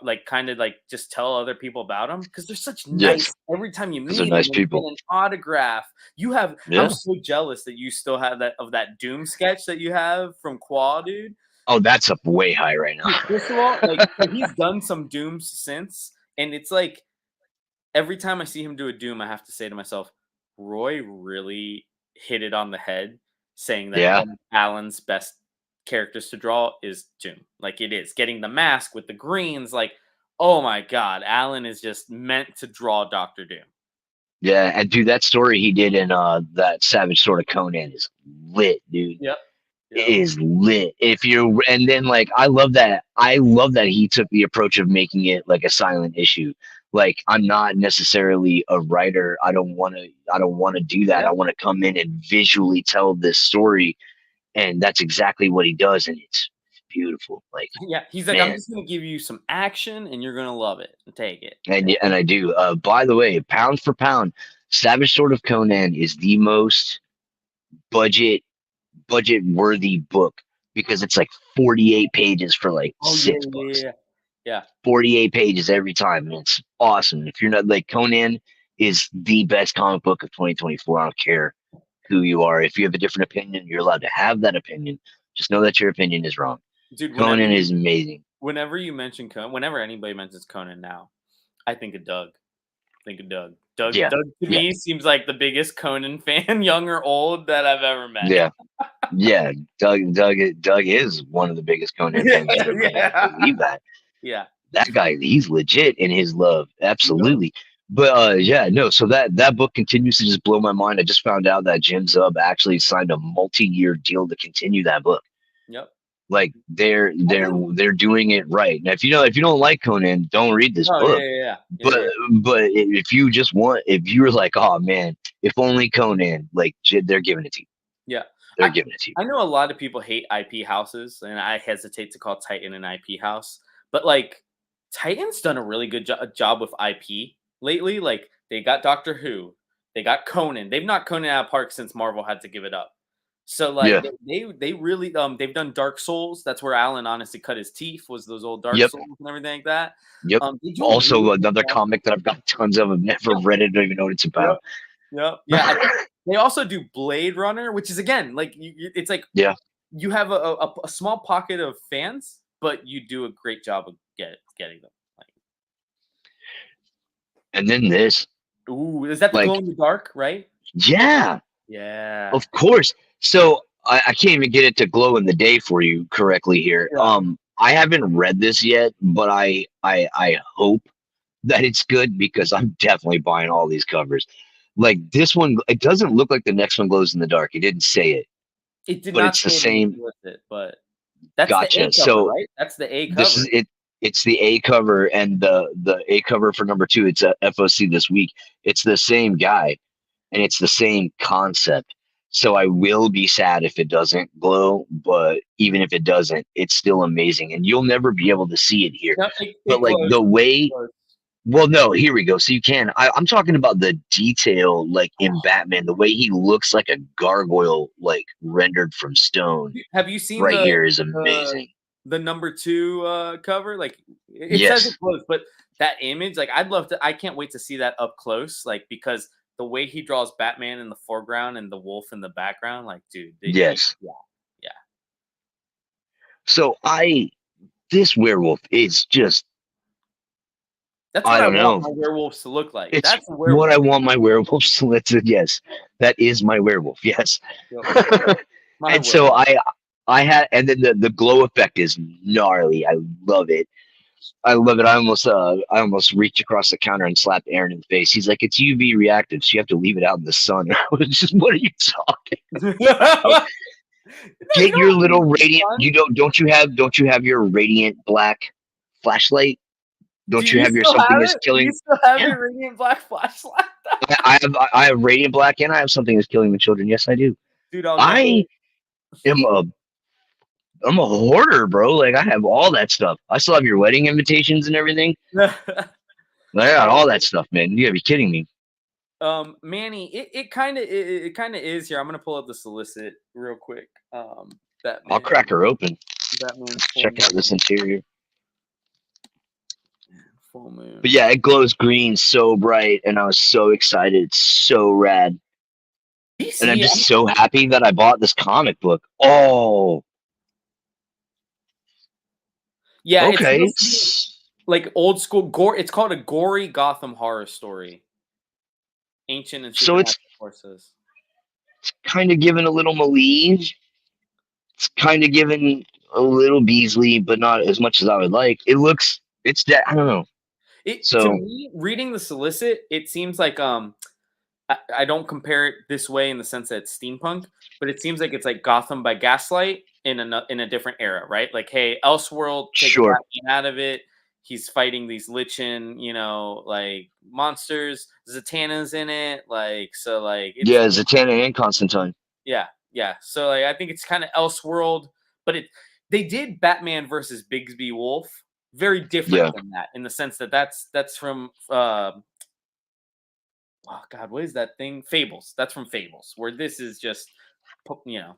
A: like kind of like just tell other people about them because they're such
B: Yes,
A: nice. Every time you
B: because they're
A: meet them
B: nice
A: and you get
B: people.
A: an autograph, I'm
B: Yeah.
A: so jealous that you still have that Doom sketch that you have from Quall, dude.
B: Oh, that's up way high right
A: Dude,
B: now.
A: first of all, like so he's done some Dooms since, and it's like every time I see him do a Doom, I have to say to myself, Roy really hit it on the head, saying that
B: Yeah.
A: one of Alan's best characters to draw is Doom. Like it is getting the mask with the greens. Like, oh my god, Alan is just meant to draw Doctor Doom.
B: Yeah, and dude, that story he did in that Savage Sword of Conan is lit, dude.
A: Yep.
B: It
A: Yep.
B: is lit. If you and then like I love that he took the approach of making it like a silent issue. Like I'm not necessarily a writer. I don't want to do that.
A: Yeah.
B: I want to come in and visually tell this story, and that's exactly what he does, and it's beautiful. Like,
A: Yeah. He's like, I'm
B: man,
A: just gonna give you some action and you're gonna love it and take it.
B: and I do. By the way, pound for pound, Savage Sword of Conan is the most budget budget worthy book because it's like 48 pages for like
A: Oh yeah,
B: six
A: yeah,
B: bucks.
A: yeah. Yeah.
B: 48 pages every time, and it's awesome. If you're not like, Conan is the best comic book of 2024. I don't care who you are. If you have a different opinion, you're allowed to have that opinion. Just know that your opinion is wrong.
A: Dude,
B: Conan is amazing.
A: whenever you mention Conan, whenever anybody mentions Conan now, I think of Doug. Think of Doug. Doug,
B: Yeah,
A: Doug to
B: yeah,
A: me seems like the biggest Conan fan, young or old, that I've ever met.
B: yeah, yeah. Doug is one of the biggest Conan
A: Yeah,
B: fans I've ever met. I
A: yeah,
B: believe that.
A: yeah.
B: That guy, he's legit in his love,
A: Yep,
B: absolutely. But yeah, no. So that book continues to just blow my mind. I just found out that Jim Zub actually signed a multi-year deal to continue that book.
A: yep.
B: Like they're doing it right. Now, if you don't like Conan, don't read this
A: Oh, yeah,
B: book.
A: yeah, yeah, yeah,
B: But
A: yeah.
B: if you just want, if you're like, oh man, if only Conan, like they're giving it to you.
A: Yeah.
B: They're
A: I
B: giving it to you.
A: I know a lot of people hate IP houses, and I hesitate to call Titan an IP house, but, like, Titan's done a really good job with IP lately. Like, they got Doctor Who, they got Conan. They've knocked Conan out of park since Marvel had to give it up. So, like,
B: Yeah.
A: they really, they've done Dark Souls. That's where Alan honestly cut his teeth, was those old Dark
B: Yep.
A: Souls and everything like that.
B: Yep.
A: They do a really
B: Also,
A: good
B: another
A: job.
B: comic that I've got tons of. I've never
A: Yep,
B: read it. Don't even know what it's
A: yep.
B: about.
A: Yep. Yeah, I think they also do Blade Runner, which is again like it's like
B: Yeah.
A: you have a small pocket of fans, but you do a great job of getting them. Like,
B: And then this,
A: ooh, is that the glow
B: like,
A: in the dark? Right?
B: yeah,
A: Yeah.
B: of course. So I can't even get it to glow in the day for you correctly here.
A: Yeah.
B: I haven't read this yet, but I hope that it's good because I'm definitely buying all these covers. Like this one, it doesn't look like the next one glows in the dark. It didn't say it,
A: It did
B: but
A: not
B: it's the
A: say it in the
B: same.
A: solicit, but that's the A
B: Gotcha.
A: cover,
B: So
A: right? That's the A
B: this is
A: cover.
B: it. It's the A cover and the A cover for number two. It's a FOC this week. It's the same guy and it's the same concept. So I will be sad if it doesn't glow, but even if it doesn't, it's still amazing, and you'll never be able to see it here.
A: No,
B: But
A: it
B: like
A: glows.
B: the
A: It
B: way,
A: glows.
B: well, no, here we go. So you can. I'm talking about the detail, like in Batman, the way he looks like a gargoyle, like rendered from stone.
A: Have you seen
B: Right here is
A: the
B: amazing.
A: the number 2, cover? Like, it says it
B: Yes,
A: close, but that image, like, I can't wait to see that up close, like, because the way he draws Batman in the foreground and the wolf in the background, like, dude, they
B: yes.
A: yeah, yeah.
B: So this werewolf is just,
A: That's what
B: I
A: I
B: don't
A: want
B: know.
A: my werewolves to look like.
B: It's
A: That's a
B: what I
A: werewolf.
B: want my werewolves to let it. Yes, that is my werewolf. Yes.
A: Yep, my
B: And so
A: werewolf.
B: I had, and then the glow effect is gnarly. I love it. I love it. I almost reached across the counter and slapped Aaron in the face. He's like, "It's UV reactive, so you have to leave it out in the sun." I was just, "What are you talking about?
A: No, you
B: Get your
A: don't
B: little
A: need the
B: radiant.
A: sun.
B: Don't you have your radiant black flashlight?
A: Do
B: Don't you
A: you
B: have your
A: still
B: something
A: have
B: is
A: it? Do you
B: killing?"
A: still have
B: Yeah,
A: your radiant black flashlight?
B: I have radiant black and I have something that's killing the children. Yes, I do.
A: Dude, I'll
B: I
A: never.
B: am I'm a hoarder, bro. Like I have all that stuff. I still have your wedding invitations and everything. Like, I got all
A: Um,
B: that stuff, man. You gotta be kidding me.
A: Manny, it kind of is here. I'm gonna pull up the solicit real quick.
B: I'll
A: Batman,
B: crack her open.
A: Batman's
B: Let's
A: full
B: check out
A: moon,
B: this interior.
A: full
B: But
A: moon.
B: yeah, it glows green so bright, and I was so excited. It's so rad. And I'm
A: DC,
B: just so happy that I bought this comic book. Oh,
A: yeah, it's
B: okay.
A: supposed to be like old school gore. It's called a gory Gotham horror story, ancient and
B: So it's
A: supernatural forces.
B: kind of given a little Malige. It's kind of given a little Beasley, but not as much as I would like. It's that, I don't know.
A: It to
B: So,
A: me, reading the solicit, it seems like I don't compare it this way in the sense that it's steampunk, but it seems like it's like Gotham by Gaslight in a different era, right? Like, hey, Elseworld takes
B: sure.
A: Batman out of it. He's fighting these lichen, like monsters. Zatanna's in it, like so, like it's
B: Yeah, Zatanna and Constantine.
A: yeah, yeah. So like, I think it's kind of Elseworld, but they did Batman versus Bigsby Wolf very different
B: Yeah.
A: than that in the sense that that's from oh god, what is that thing? Fables. That's from Fables, where this is just you know.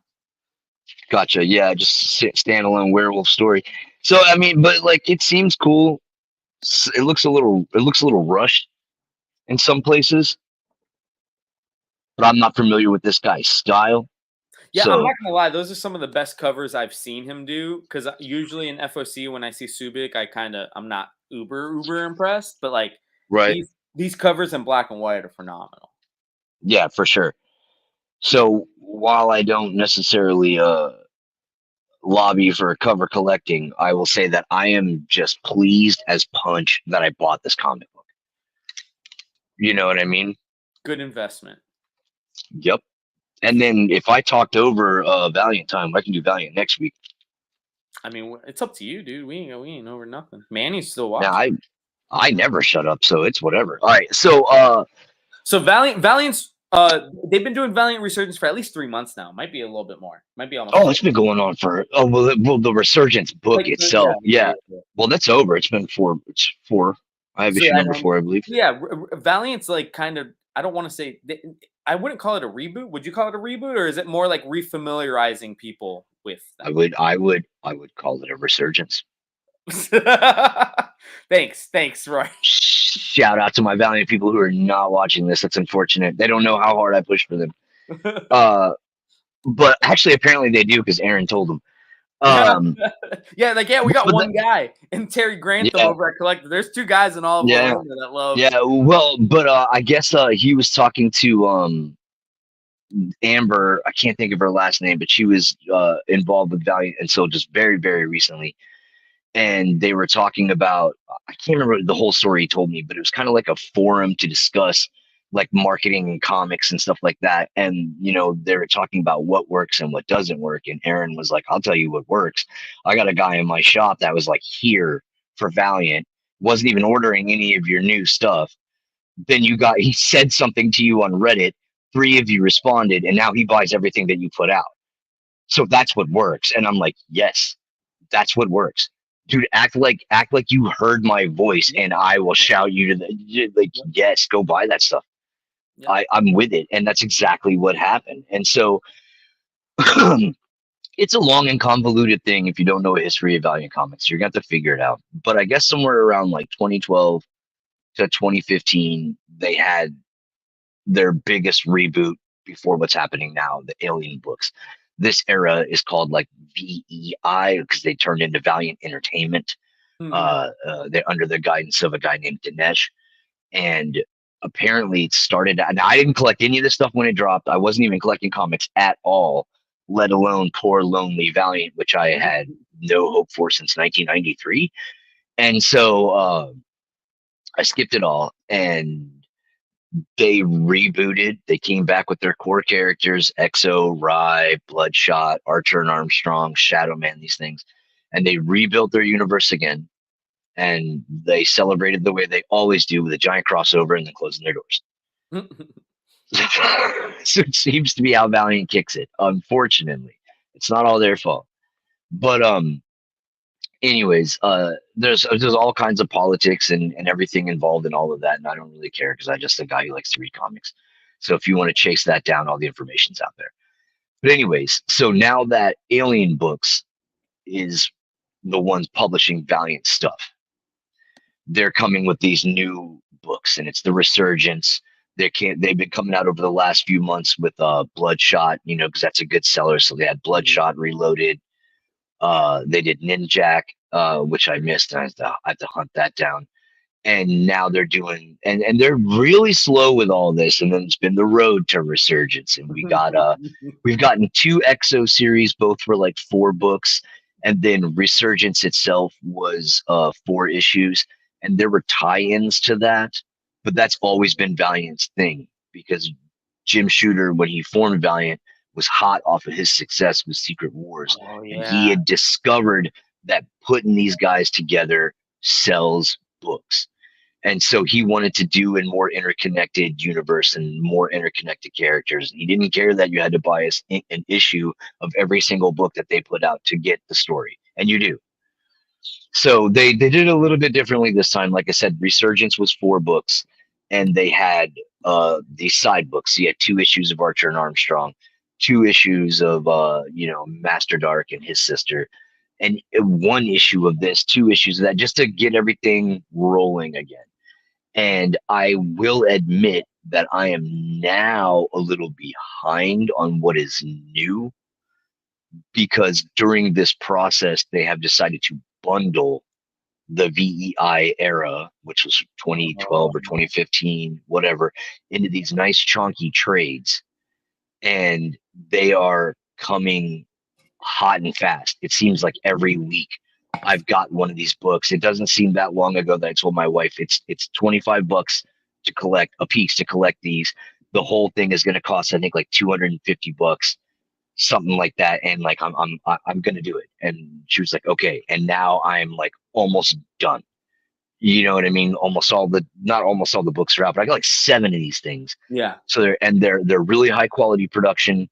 B: Gotcha. Yeah, just standalone werewolf story. So I mean, but like it seems cool. It looks a little rushed in some places, but I'm not familiar with this guy's style.
A: Yeah, I'm
B: So
A: not gonna lie, those are some of the best covers I've seen him do. Because usually in FOC, when I see Subic, I'm not uber impressed, but like
B: right.
A: These covers in black and white are phenomenal.
B: Yeah, for sure.
A: Yeah.
B: So while I don't necessarily lobby for cover collecting, I will say that I am just pleased as punch that I bought this comic book. You know what I mean?
A: Good investment.
B: Yep. And then if I talked over Valiant time, I can do Valiant next week.
A: I mean, it's up to you, dude. We ain't over nothing. Manny's still
B: Now
A: watching.
B: I never shut up, so it's whatever. All right. So
A: So Valiant's they've been doing Valiant Resurgence for at least 3 months now. Might be a little bit more. Might be almost
B: oh,
A: 4.
B: it's been going on for well the Resurgence book
A: Like yeah,
B: itself.
A: yeah,
B: Yeah.
A: yeah.
B: Well, that's over. It's been four. It's four. I have
A: So
B: issue
A: yeah,
B: number 4, I believe.
A: yeah, Valiant's like kind of. I don't want to say. I wouldn't call it a reboot. Would you call it a reboot, or is it more like refamiliarizing people with them?
B: I would call it a resurgence.
A: Thanks, Roy.
B: Shout out to my Valiant people who are not watching this. That's unfortunate. They don't know how hard I push for them. Uh, but actually, apparently they do because Aaron told them.
A: Yeah,
B: Um,
A: yeah, like yeah, we got
B: but
A: one guy and Terry Grantham
B: yeah,
A: over at Collective. There's 2 guys in all of
B: yeah,
A: Orlando that love.
B: yeah. Well, but I guess he was talking to Amber. I can't think of her last name, but she was involved with Valiant until just very, very recently. And they were talking about, I can't remember the whole story he told me, but it was kind of like a forum to discuss like marketing and comics and stuff like that. And they were talking about what works and what doesn't work. And Aaron was like, I'll tell you what works. I got a guy in my shop that was like here for Valiant, wasn't even ordering any of your new stuff. Then he said something to you on Reddit, 3 of you responded, and now he buys everything that you put out. So that's what works. And I'm like, yes, that's what works. Dude, act like you heard my voice
A: Yep,
B: and I will shout you to like,
A: yep,
B: yes, go buy that stuff.
A: yep.
B: I'm with it. And that's exactly what happened. And so it's a long and convoluted thing if you don't know a history of Valiant Comics. You're gonna have to figure it out. But I guess somewhere around like 2012 to 2015, they had their biggest reboot before what's happening now, the Alien books. This era is called like VEI because they turned into Valiant Entertainment.
A: Mhm.
B: They're under the guidance of a guy named Dinesh, and apparently it started. And I didn't collect any of this stuff when it dropped. I wasn't even collecting comics at all, let alone poor lonely Valiant, which I had no hope for since 1993. And so I skipped it all, and they rebooted. They came back with their core characters: Exo, Rye, Bloodshot, Archer and Armstrong, Shadow Man, these things. And they rebuilt their universe again. And they celebrated the way they always do with a giant crossover and then closing their doors. So it seems to be how Valiant kicks it. Unfortunately, it's not all their fault. But anyways, there's all kinds of politics and everything involved in all of that, and I don't really care because I'm just a guy who likes to read comics. So if you want to chase that down, all the information's out there. But anyways, so now that Alien Books is the ones publishing Valiant stuff, they're coming with these new books, and it's the Resurgence. They've been coming out over the last few months with Bloodshot, because that's a good seller. So they had Bloodshot Reloaded. They did Ninjak, which I missed, and I have to hunt that down. And now they're doing, and they're really slow with all this. And then it's been the road to Resurgence, and we've gotten 2 Exo series, both for like 4 books, and then Resurgence itself was 4 issues, and there were tie-ins to that, but that's always been Valiant's thing because Jim Shooter, when he formed Valiant, was hot off of his success with Secret Wars,
A: Oh
B: and he
A: yeah.
B: had discovered that putting these guys together sells books. And so he wanted to do a more interconnected universe and more interconnected characters. He didn't care that you had to buy an issue of every single book that they put out to get the story, and you do. So they did it a little bit differently this time. Like I said, Resurgence was 4 books, and they had these side books. You had 2 issues of Archer and Armstrong, 2 issues of Master Dark and his sister, and 1 issue of this, 2 issues of that, just to get everything rolling again. And I will admit that I am now a little behind on what is new because during this process, they have decided to bundle the VEI era, which was 2012 or
A: Oh,
B: 2015, whatever, into these nice chunky trades, and they are coming hot and fast. It seems like every week I've got one of these books. It doesn't seem that long ago that I told my wife it's $25 to collect a piece to collect these. The whole thing is going to cost, I think, like $250, something like that. And like I'm going to do it. And she was like, okay. And now I'm like almost done. You know what I mean? Almost all the not almost all the books are out, but I got like 7 of these things.
A: yeah.
B: So they're really high quality production,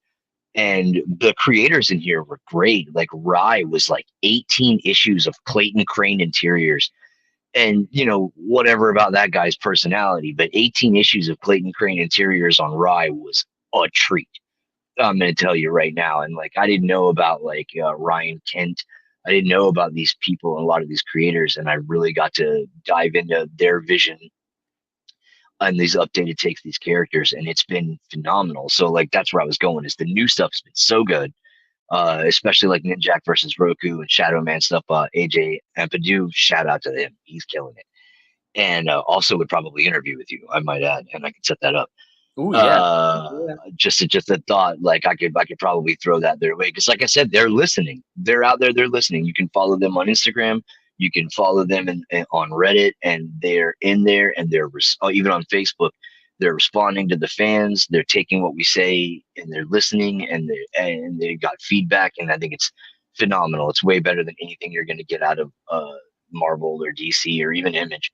B: and the creators in here were great. Like Rye was like 18 issues of Clayton Crane interiors, and whatever about that guy's personality, but 18 issues of Clayton Crane interiors on Rye was a treat. I'm going to tell you right now. And like, I didn't know about like Ryan Kent. I didn't know about these people and a lot of these creators, and I really got to dive into their vision and these updated takes, these characters, and it's been phenomenal. So like, that's where I was going. Is the new stuff's been so good, especially like Ninjak versus Roku and Shadow Man stuff. AJ Ampadu, shout out to him, he's killing it. And also would probably interview with you, I might add, and I could set that up.
A: Oh yeah.
B: uh
A: Yeah.
B: just a thought, like I could probably throw that their way, because like I said, they're listening, they're out there, they're listening. You can follow them on Instagram, you can follow them on Reddit, and they're in there, and even on Facebook, they're responding to the fans, they're taking what we say and they're listening, and they got feedback, and I think it's phenomenal. It's way better than anything you're going to get out of Marvel or DC or even Image.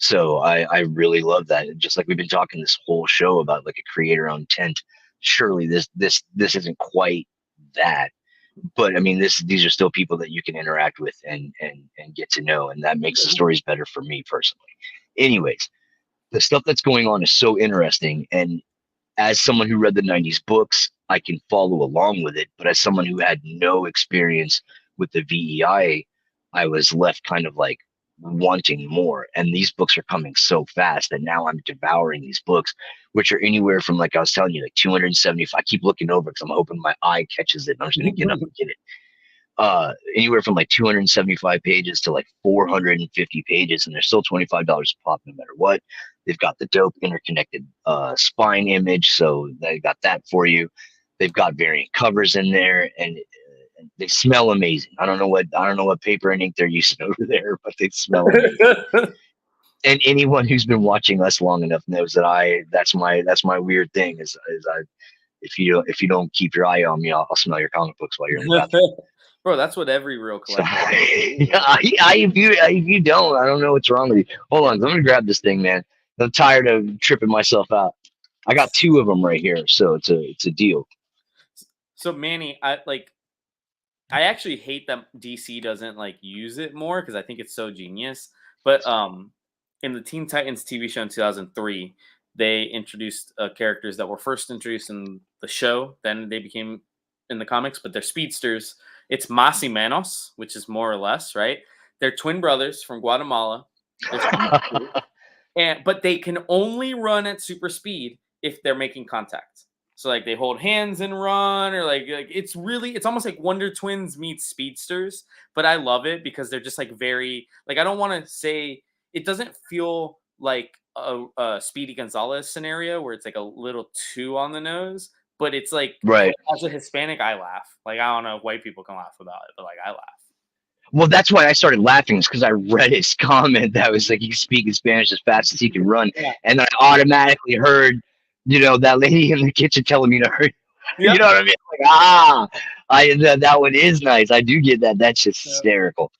B: So I really love that. And just like we've been talking this whole show about like a creator owned tent, surely this isn't quite that. But I mean, these are still people that you can interact with and get to know, and that makes the stories better for me personally. Anyways, the stuff that's going on is so interesting, and as someone who read the 90s books, I can follow along with it. But as someone who had no experience with the VEI, I was left kind of like wanting more. And these books are coming so fast that now I'm devouring these books, which are anywhere from, like I was telling you, like 275. I keep looking over because I'm hoping my eye catches it. And I'm just going to get up and get it. Anywhere from like 275 pages to like 450 pages, and they're still $25 a pop no matter what. They've got the dope interconnected spine image, so they got that for you. They've got variant covers in there, and they smell amazing. I don't know what paper and ink they're using over there, but they smell amazing. And anyone who's been watching us long enough knows that that's my weird thing is I if you don't keep your eye on me, I'll smell your comic books while you're in the bathroom.
A: Bro, that's what every real
B: So
A: collector
B: if you don't, I don't know what's wrong with you. Hold on, I'm gonna grab this thing, man. I'm tired of tripping myself out. I got 2 of them right here, so it's a deal.
A: So Manny, I actually hate that DC doesn't like use it more because I think it's so genius. But in the Teen Titans TV show in 2003, they introduced characters that were first introduced in the show, then they became in the comics, but they're speedsters. It's Masi Manos, which is more or less right. They're twin brothers from Guatemala. They're speedsters, but they can only run at super speed if they're making contact. So like they hold hands and run, or like it's almost like Wonder Twins meets speedsters. But I love it because they're just like very like I don't want to say it doesn't feel like a Speedy Gonzalez scenario where it's like a little too on the nose. But it's like
B: Right.
A: as a Hispanic, I laugh. Like I don't know if white people can laugh about it, but like I laugh.
B: Well, that's why I started laughing, is because I read his comment that was like, he could speak in Spanish as fast as he can run,
A: Yeah.
B: and then I automatically heard, that lady in the kitchen telling me to hurry. You
A: Yep.
B: know what I mean? Like, that one is nice. I do get that. That's just hysterical.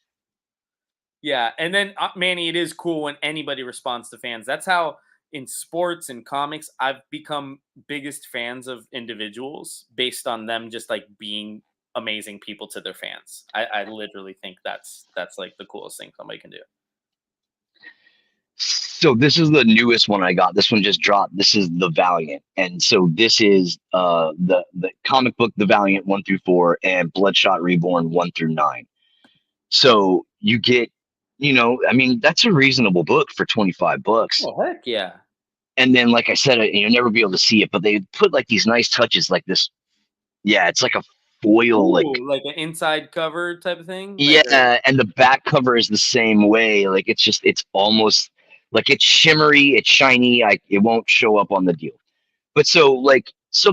A: Yeah, and then Manny, it is cool when anybody responds to fans. That's how in sports and comics I've become biggest fans of individuals based on them just like being amazing people to their fans. I literally think that's like the coolest thing somebody can do.
B: So this is the newest one I got. This one just dropped. This is the Valiant, and so this is the comic book, the Valiant 1 through 4, and Bloodshot Reborn 1 through 9. So you get, I mean, that's a reasonable book for $25.
A: Oh heck yeah!
B: And then, like I said, you'll never be able to see it, but they put like these nice touches, like this. Yeah, it's like a foil, like
A: Ooh, like an inside cover type of thing? Like a
B: yeah, and the back cover is the same way. Like it's almost like it's shimmery, it's shiny. It won't show up on the deal. But so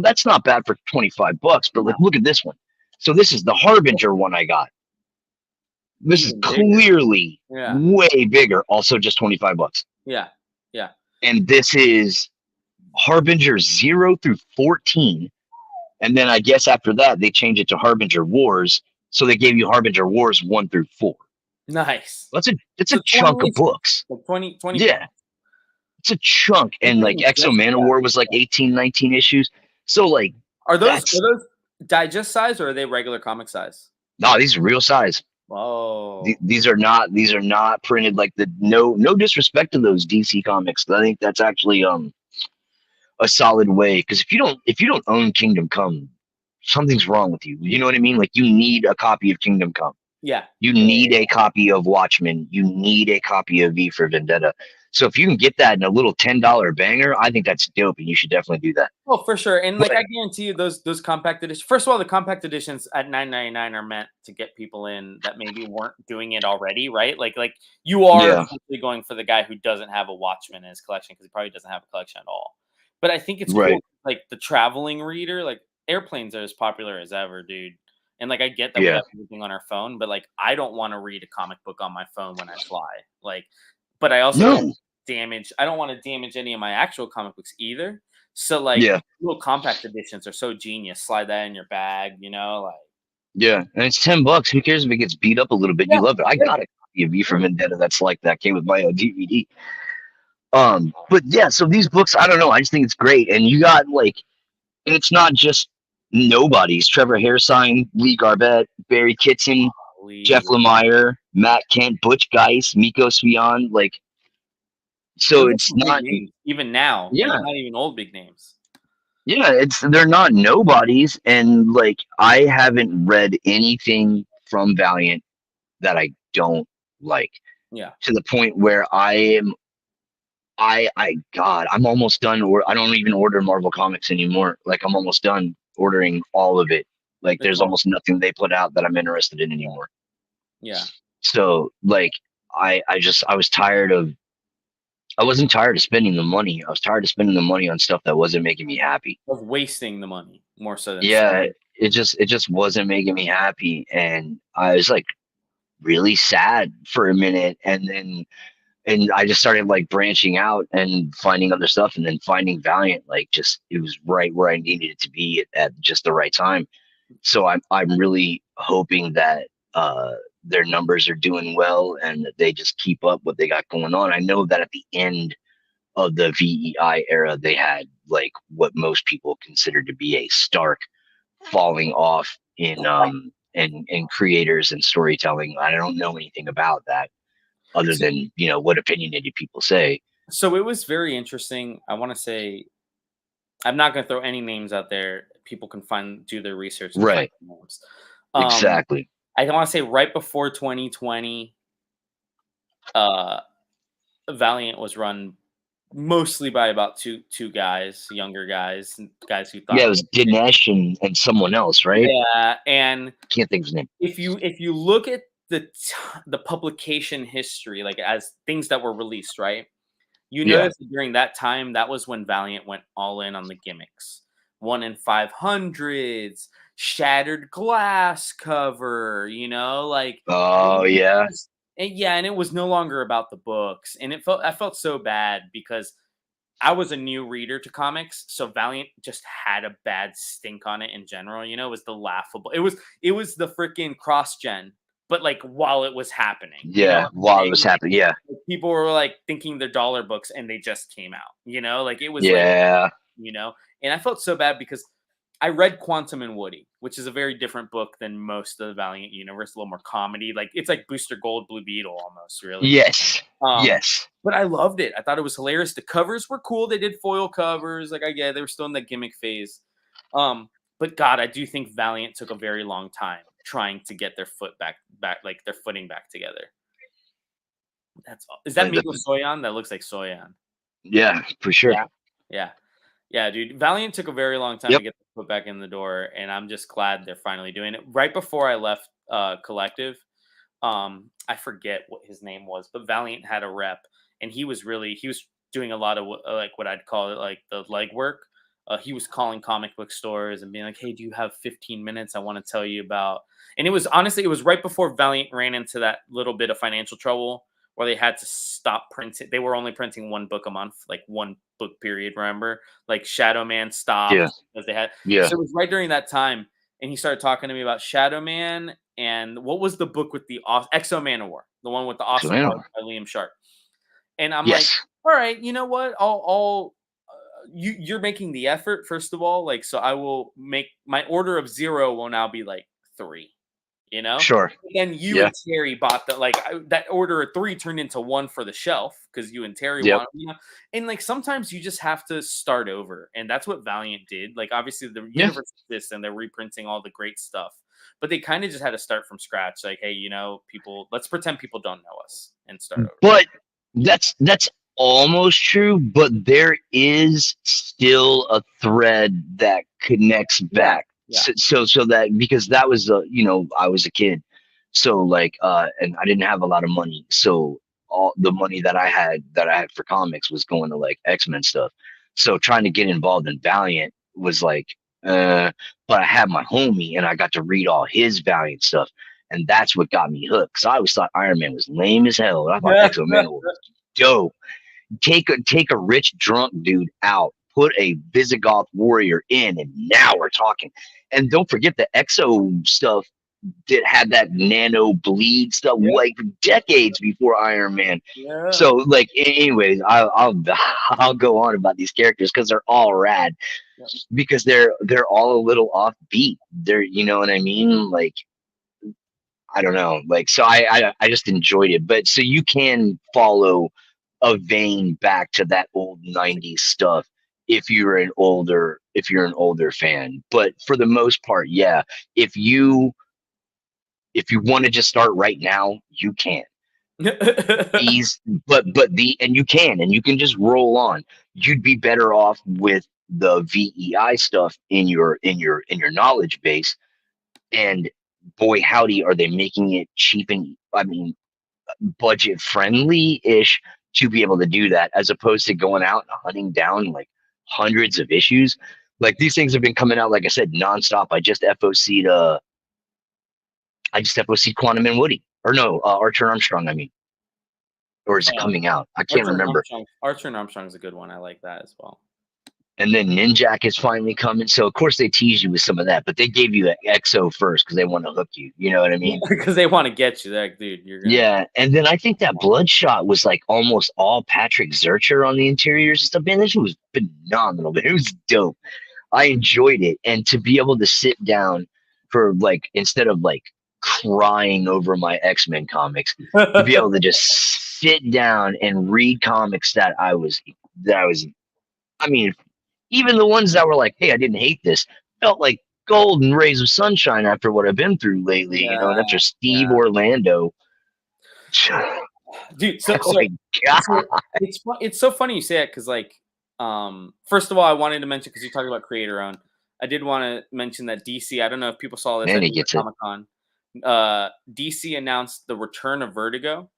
B: that's not bad for 25 bucks. But like,
A: no,
B: look at this one. So this is the Harbinger one I got. This is
A: even bigger.
B: clearly
A: Yeah.
B: way bigger. Also just 25 bucks.
A: Yeah. Yeah.
B: And this is Harbinger 0 through 14. And then I guess after that they changed it to Harbinger Wars. So they gave you Harbinger Wars 1 through 4.
A: Nice.
B: That's a
A: So 20
B: chunk of
A: issues,
B: books.
A: like 20
B: Yeah,
A: books.
B: it's a chunk.
A: It's
B: And
A: not
B: like
A: even
B: Exo
A: just
B: Man of
A: that.
B: War was like 18, 19 issues. So like
A: Are
B: that's
A: those digest size or are they regular comic size?
B: no, these are real size.
A: Oh,
B: These are not printed like the no disrespect to those DC comics. I think that's actually a solid way because if you don't own Kingdom Come, something's wrong with you. You know what I mean? Like you need a copy of Kingdom Come.
A: yeah.
B: You
A: Yeah,
B: need a copy of Watchmen. You need a copy of V for Vendetta. So if you can get that in a little $10 banger, I think that's dope, and you should definitely do that.
A: oh, for sure. And like
B: But
A: I guarantee you those compact editions. First of all, the compact editions at 9.99 are meant to get people in that maybe weren't doing it already, right? Like you are
B: yeah,
A: essentially going for the guy who doesn't have a Watchman in his collection because he probably doesn't have a collection at all. But I think it's cool,
B: right,
A: like the traveling reader, like airplanes are as popular as ever, dude. And like I get that we
B: yeah,
A: have everything on our phone, but like I don't want to read a comic book on my phone when I fly. Like, but I also don't
B: no,
A: damage. I don't want to damage any of my actual comic books either. So like
B: yeah,
A: little compact editions are so genius. Slide that in your bag, like
B: yeah, and it's $10. Who cares if it gets beat up a little bit? You
A: yeah,
B: love it. I
A: yeah,
B: got a copy of V for
A: yeah.
B: Vendetta that's like that. Came with my DVD. But yeah, so these books, I don't know. I just think it's great, and you got like, and it's not just nobodies. Trevor Hairsine, Lee Garbett, Barry Kitson, Jeff
A: Holy,
B: Lemire, Matt Kent, Butch Geist, Miko Swian. Like, so
A: those are
B: it's
A: some big
B: not,
A: names. Even now, like
B: yeah,
A: not even old big names.
B: yeah, it's they're not nobodies, and like I haven't read anything from Valiant that I don't like
A: Yeah,
B: to the point where God, I'm almost done. Or I don't even order Marvel comics anymore. Like I'm almost done ordering all of it. Like
A: it's
B: there's
A: all
B: almost nothing they put out that I'm interested in
A: yeah,
B: anymore.
A: yeah.
B: So like I was tired of I wasn't tired of spending the money. I was tired of spending the money on stuff that wasn't making me happy.
A: Of wasting the money more so than
B: Yeah,
A: spending.
B: it just wasn't making me happy, and I was like really sad for a minute, and I just started like branching out and finding other stuff, and then finding Valiant. Like, just it was right where I needed it to be at just the right time. So I'm really hoping that their numbers are doing well and that they just keep up what they got going on. I know that at the end of the VEI era, they had like what most people consider to be a stark falling off in creators and storytelling. I don't know anything about that other
A: So,
B: than what opinionated people say.
A: so it was very interesting. I want to say I'm not going to throw any names out there. People can do their research and find
B: Right.
A: the names. Um,
B: Exactly.
A: I want to say right before 2020, uh, Valiant was run mostly by about two guys, younger guys, and guys who
B: Yeah,
A: thought
B: it
A: they
B: was
A: were shit.
B: Dinesh and someone else, right?
A: Yeah, and
B: Can't think of his name.
A: if you look at the publication history, like as things that were released, right? You
B: Yeah.
A: notice that during that time, that was when Valiant went all in on the gimmicks. 1 in 500s, shattered glass cover, like
B: Oh yeah.
A: yeah, and it was no longer about the books. And I felt so bad because I was a new reader to comics, so Valiant just had a bad stink on it in general. It was the laughable. It was the freaking cross gen, but like while it was happening,
B: Yeah.
A: what I'm
B: While it was
A: saying? Like,
B: happening. Yeah.
A: people were like thinking they're dollar books and they just came out. Like it was like
B: Yeah.
A: you know, and I felt so bad because I read Quantum and Woody, which is a very different book than most of the Valiant universe, a little more comedy. Like it's like Booster Gold, Blue Beetle almost, really.
B: Yes.
A: Um,
B: Yes.
A: but I loved it. I thought it was hilarious. The covers were cool. They did foil covers. Like I get they were still in that gimmick phase. But God, I do think Valiant took a very long time trying to get their back like their footing back together. That's all. Is that
B: Uh,
A: Miko
B: the-
A: Soyan? That looks like Soyan.
B: yeah, for sure.
A: Yeah. Yeah. Yeah, dude. Valiant took a very long time to
B: Yep.
A: get the foot back in the door, and I'm just glad they're finally doing it. Right before I left Collective, I forget what his name was, but Valiant had a rep, and he was doing a lot of like what I'd call it like the legwork. He was calling comic book stores and being like, "Hey, do you have 15 minutes? I want to tell you about." And it was honestly, it was right before Valiant ran into that little bit of financial trouble where they had to stop printing. They were only printing one book a month, like one book period. Remember, like Shadow Man
B: Yeah.
A: stopped because they had.
B: Yeah.
A: So it was right during that time, and he started talking to me about Shadow Man and what was the book with the Exo Manowar, the one with the
B: So
A: awesome art
B: anyway.
A: by Liam Sharp. And I'm like,
B: Yes.
A: all right, you know what? You're making the effort first of all, like so I will make my order of 0 will now be like 3, you know.
B: Sure.
A: Then you
B: Yeah.
A: and Terry bought the like that order of 3 turned into 1 for the shelf because you and Terry
B: Yep.
A: want, you know. And like sometimes you just have to start over, and that's what Valiant did. Like obviously the
B: Yeah.
A: universe exists and they're reprinting all the great stuff, but they kind of just had to start from scratch. Like, hey, you know, people, let's pretend people don't know us and start over.
B: But that's almost true, but there is still a thread that connects
A: Yeah,
B: back.
A: yeah,
B: So that because that was I was a kid, so like and I didn't have a lot of money, so all the money that I had for comics was going to like X-Men stuff. So trying to get involved in Valiant was like uh but I had my homie and I got to read all his Valiant stuff. And that's what got me hooked. Because I always thought Iron Man was lame as hell. And I thought
A: yeah.
B: Exo Manowar was dope. Take a rich drunk dude out, put a Visigoth warrior in, and now we're talking. And don't forget the Exo stuff that had that nano bleed stuff
A: Yeah,
B: like decades before Iron Man.
A: yeah.
B: So like, anyways, I'll go on about these characters because they're all rad
A: Yeah.
B: because they're all a little offbeat. They're you know what I mean like I don't know. Like, so I just enjoyed it. But so you can follow a vein back to that old 90s stuff if you're an older fan. But for the most part, yeah, if you if you want to just start right now, you can. These but you can just roll on. You'd be better off with the VEI stuff in your knowledge base. And boy howdy are they making it cheap and I mean budget friendly ish to be able to do that as opposed to going out and hunting down like hundreds of issues. Like these things have been coming out, like I said, nonstop. I just FOC'd Quantum and Woody. Or no, Archer Armstrong, I mean. Or is it
A: Uh,
B: coming out? I can't
A: Archer and
B: remember.
A: Armstrong. Archer and Armstrong is a good one. I like that as well.
B: And then Ninjak is finally coming. So of course they tease you with some of that, but they gave you an EXO first because they want to hook you. You know what I mean?
A: Because they want to get you. Like, dude, you're gonna.
B: Yeah, and then I think that Bloodshot was like almost all Patrick Zurcher on the interiors and stuff. Man, this was phenomenal. Man. It was dope. I enjoyed it, and to be able to sit down for like instead of like crying over my X-Men comics, to be able to just sit down and read comics that I was. I mean, even the ones that were like, "Hey, I didn't hate this," felt like golden rays of sunshine after what I've been through lately. You know, and
A: Yeah,
B: after Steve
A: yeah,
B: Orlando.
A: dude.
B: Oh my god!
A: So it's so funny you say it because like first of all I wanted to mention because you talked about creator owned. I did want to mention that DC. I don't know if people saw this
B: Man,
A: at
B: he
A: New York
B: gets it.
A: Comic Con. DC announced the return of Vertigo.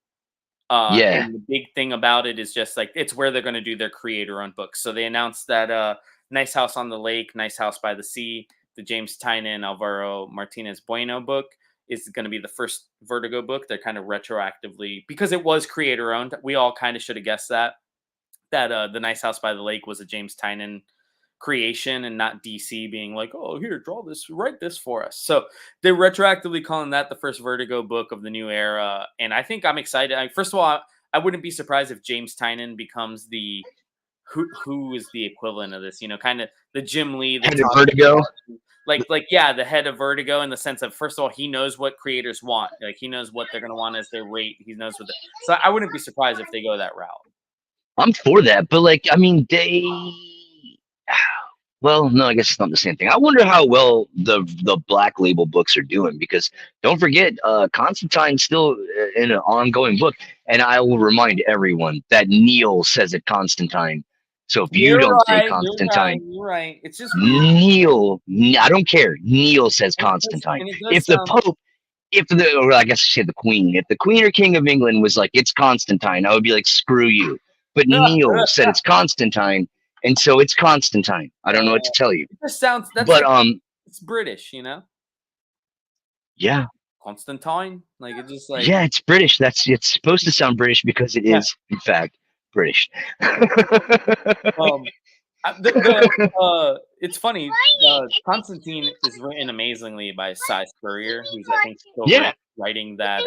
B: Yeah,
A: And the big thing about it is just like it's where they're going to do their creator-owned books. So they announced that Nice House on the Lake, Nice House by the Sea, the James Tynion Alvaro Martinez Bueno book is going to be the first Vertigo book. They're kind of retroactively because it was creator-owned. We all kind of should have guessed that the Nice House by the Lake was a James Tynion creation and not DC being like, oh, here, draw this, write this for us. So they're retroactively calling that the first Vertigo book of the new era. And I think I'm excited. First of all, I wouldn't be surprised if James Tynion becomes the who is the equivalent of this, you know, kind of the Jim Lee, the
B: head of
A: Todd
B: Vertigo.
A: McFarlane, like yeah, the head of Vertigo in the sense of first of all, he knows what creators want. Like he knows what they're gonna want as their rate. He knows what so I wouldn't be surprised if they go that route.
B: I'm for that, but like, I mean, they. Well, no, I guess it's not the same thing. I wonder how well the Black Label books are doing because don't forget, Constantine's still in an ongoing book, and I will remind everyone that Neil says it Constantine So if you
A: You're
B: don't say
A: right. You're right.
B: Constantine,
A: You're right. It's just weird,
B: I don't care. Neil says Constantine.
A: and it does
B: If the
A: sound.
B: Pope, if the, or I guess I should say the Queen, if the Queen or King of England was like, it's Constantine, I would be like, screw you. But Neil said it's Constantine, and so it's Constantine. I don't know what to tell you.
A: It just sounds. That's
B: But
A: like it's British, you know.
B: yeah,
A: Constantine, like it just like
B: yeah, it's British. It's supposed to sound British because it
A: yeah.
B: is, in fact, British.
A: Um, it's funny. Constantine is written amazingly by Cy Spurrier, who's I think still
B: Yeah,
A: writing that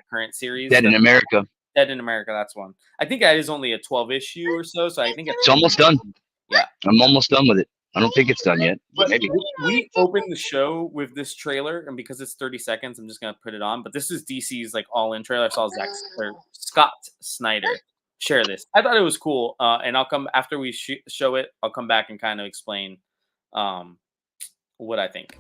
A: current series.
B: Dead in America.
A: Dead in America. That's one. I think that is only a 12 issue or so. So I think it's
B: It's almost done.
A: yeah.
B: I'm almost done with it. I don't think it's done yet, but
A: But
B: maybe.
A: we opened the show with this trailer, and because it's 30 seconds, I'm just gonna put it on. But this is DC's like all-in trailer. I saw or Scott Snyder share this. I thought it was cool, and I'll come after we show it. I'll come back and kind of explain um, what I think.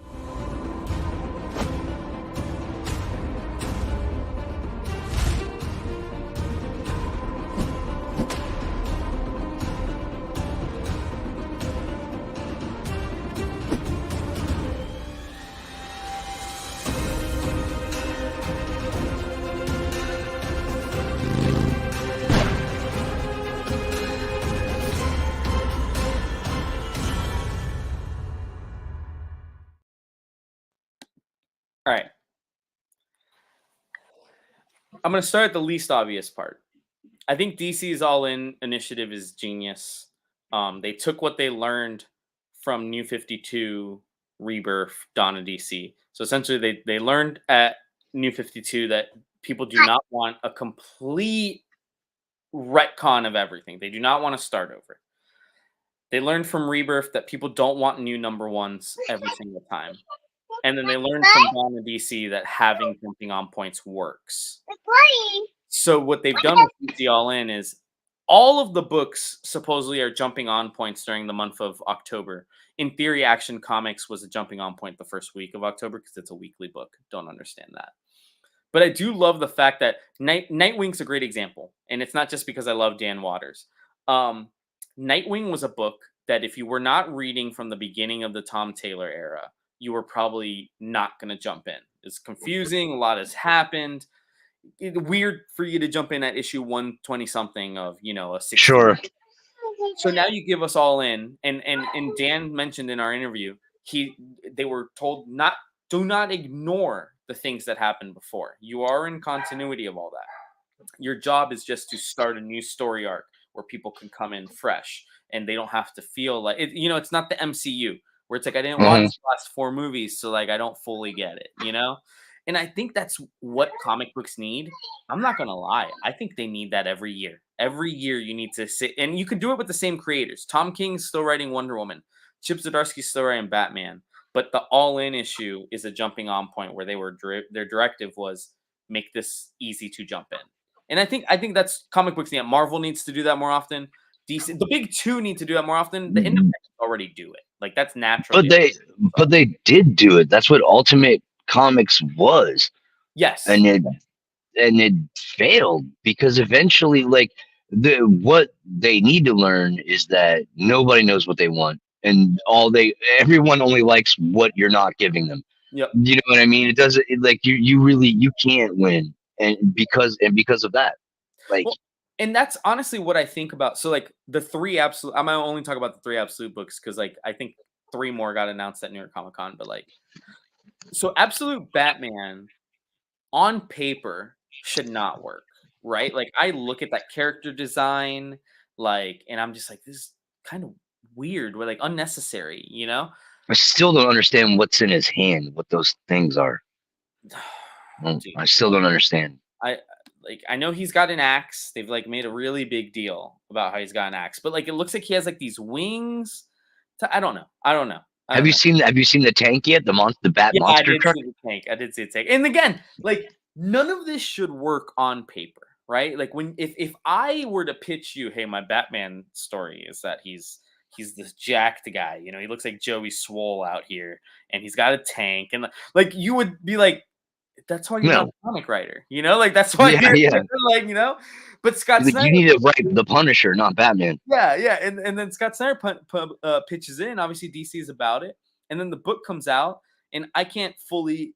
A: All right, I'm gonna start at the least obvious part. I think DC's all-in initiative is genius. They took what they learned from New 52, Rebirth, Dawn of DC. So essentially, they learned at New 52 that people do not want a complete retcon of everything. They do not want to start over. They learned from Rebirth that people don't want new number ones every single time. And then they learned from Dawn of DC that having jumping on points works. So what they've done with DC All In is all of the books supposedly are jumping on points during the month of October. In theory, Action Comics was a jumping on point the first week of October because it's a weekly book. Don't understand that. But I do love the fact that Nightwing's a great example. And it's not just because I love Dan Waters. Um, Nightwing was a book that if you were not reading from the beginning of the Tom Taylor era, you were probably not going to jump in. It's confusing. A lot has happened. Weird for you to jump in at issue 120 something of a 60.
B: Sure.
A: So now you give us all in, and Dan mentioned in our interview they were told do not ignore the things that happened before. You are in continuity of all that. Your job is just to start a new story arc where people can come in fresh and they don't have to feel like it. It's not the MCU where it's like I didn't watch the last 4 movies, so like I don't fully get it. And I think that's what comic books need. I'm not gonna lie. I think they need that every year. Every year you need to sit, and you can do it with the same creators. Tom King's still writing Wonder Woman. Chip Zdarsky's still writing Batman. But the all-in issue is a jumping on point where their directive was make this easy to jump in. And I think that's comic books need. Marvel needs to do that more often. DC, the big two need to do that more often. The independents already do it. Like that's naturally.
B: But they did do it. That's what Ultimate Comics was,
A: Yes.
B: and it failed because eventually, like what they need to learn is that nobody knows what they want, and everyone only likes what you're not giving them.
A: Yep.
B: You know what I mean? It doesn't like you really you can't win, and because of that, like.
A: Well, and that's honestly what I think about. So like the 3 absolute. I'm gonna only talk about the 3 absolute books because like I think 3 more got announced at New York Comic Con. But like, so Absolute Batman on paper should not work, right? Like I look at that character design, like, and I'm just like, this is kind of weird, or like unnecessary.
B: I still don't understand what's in his hand, what those things are.
A: Dude,
B: I still don't understand.
A: I know he's got an axe. They've like made a really big deal about how he's got an axe, but like it looks like he has like these wings. I don't know.
B: Have you seen the tank yet? The Bat
A: Yeah, I
B: monster
A: did
B: truck?
A: see the tank. I did see the tank. And again, like none of this should work on paper, right? Like if I were to pitch you, hey, my Batman story is that he's this jacked guy, he looks like Joey Swole out here, and he's got a tank, and like you would be like, that's why you're not
B: No.
A: a comic writer, like that's why
B: Yeah,
A: you're
B: yeah.
A: like, but Scott
B: Like,
A: Snyder.
B: you need to write the Punisher, not Batman.
A: Yeah, yeah, and then Scott Snyder pitches in. Obviously, DC is about it, and then the book comes out, and I can't fully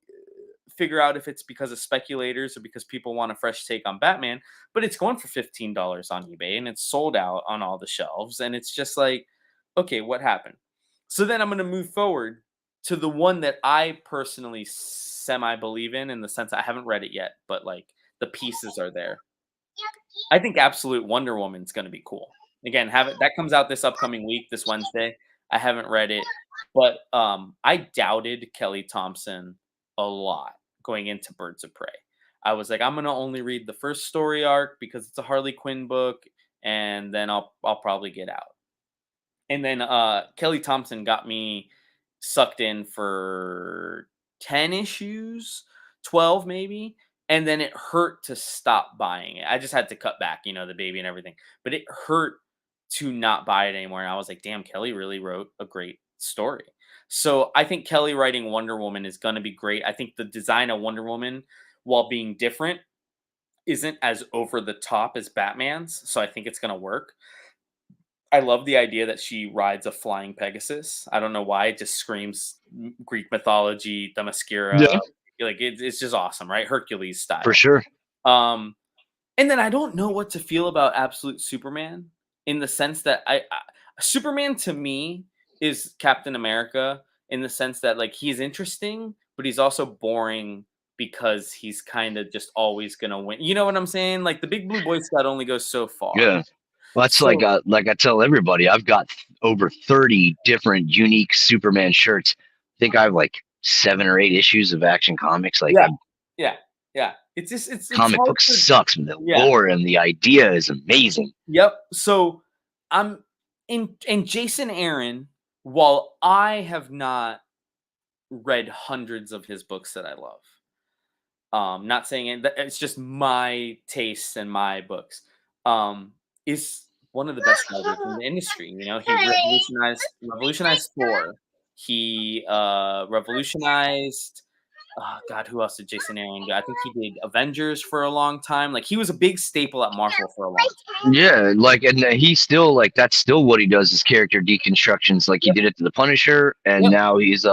A: figure out if it's because of speculators or because people want a fresh take on Batman. But it's going for $15 on eBay, and it's sold out on all the shelves, and it's just like, okay, what happened? So then I'm going to move forward to the one that I personally semi believe in the sense I haven't read it yet, but like the pieces are there. I think Absolute Wonder Woman's gonna be cool. Again, have it that comes out this upcoming week, this Wednesday. I haven't read it, but I doubted Kelly Thompson a lot going into Birds of Prey. I was like, I'm gonna only read the first story arc because it's a Harley Quinn book, and then I'll probably get out. And then Kelly Thompson got me sucked in for 10 issues, 12 maybe, and then it hurt to stop buying it. I just had to cut back, the baby and everything. But it hurt to not buy it anymore. And I was like, damn, Kelly really wrote a great story. So I think Kelly writing Wonder Woman is going to be great. I think the design of Wonder Woman, while being different, isn't as over the top as Batman's. So I think it's going to work. I love the idea that she rides a flying Pegasus. I don't know why. It just screams Greek mythology, Themyscira.
B: Yeah,
A: Like it's just awesome, right? Hercules
B: for
A: style.
B: sure.
A: Um, and then I don't know what to feel about Absolute Superman in the sense that Superman to me is Captain America in the sense that like he's interesting, but he's also boring because he's kind of just always gonna win. You know what I'm saying? Like the Big Blue Boy Scout only goes so far.
B: Yeah. Well, that's
A: So
B: like I tell everybody, I've got over 30 different unique Superman shirts. I think I have like 7 or 8 issues of Action Comics. Like,
A: yeah,
B: I
A: yeah, yeah. It's just it's
B: comic
A: hard
B: book
A: to
B: sucks, but the
A: yeah.
B: lore and the idea is amazing.
A: Yep. So I'm in Jason Aaron, while I have not read hundreds of his books that I love. Not saying it's just my tastes and my books. Is one of the best writers in the industry. He revolutionized Thor. He revolutionized God, who else did Jason Aaron do? I think he did Avengers for a long time. Like he was a big staple at Marvel for a long time.
B: Yeah, like, and he's still like that's still what he does is character deconstructions. Like he
A: Yep.
B: did it to the Punisher, and
A: Yep.
B: now he's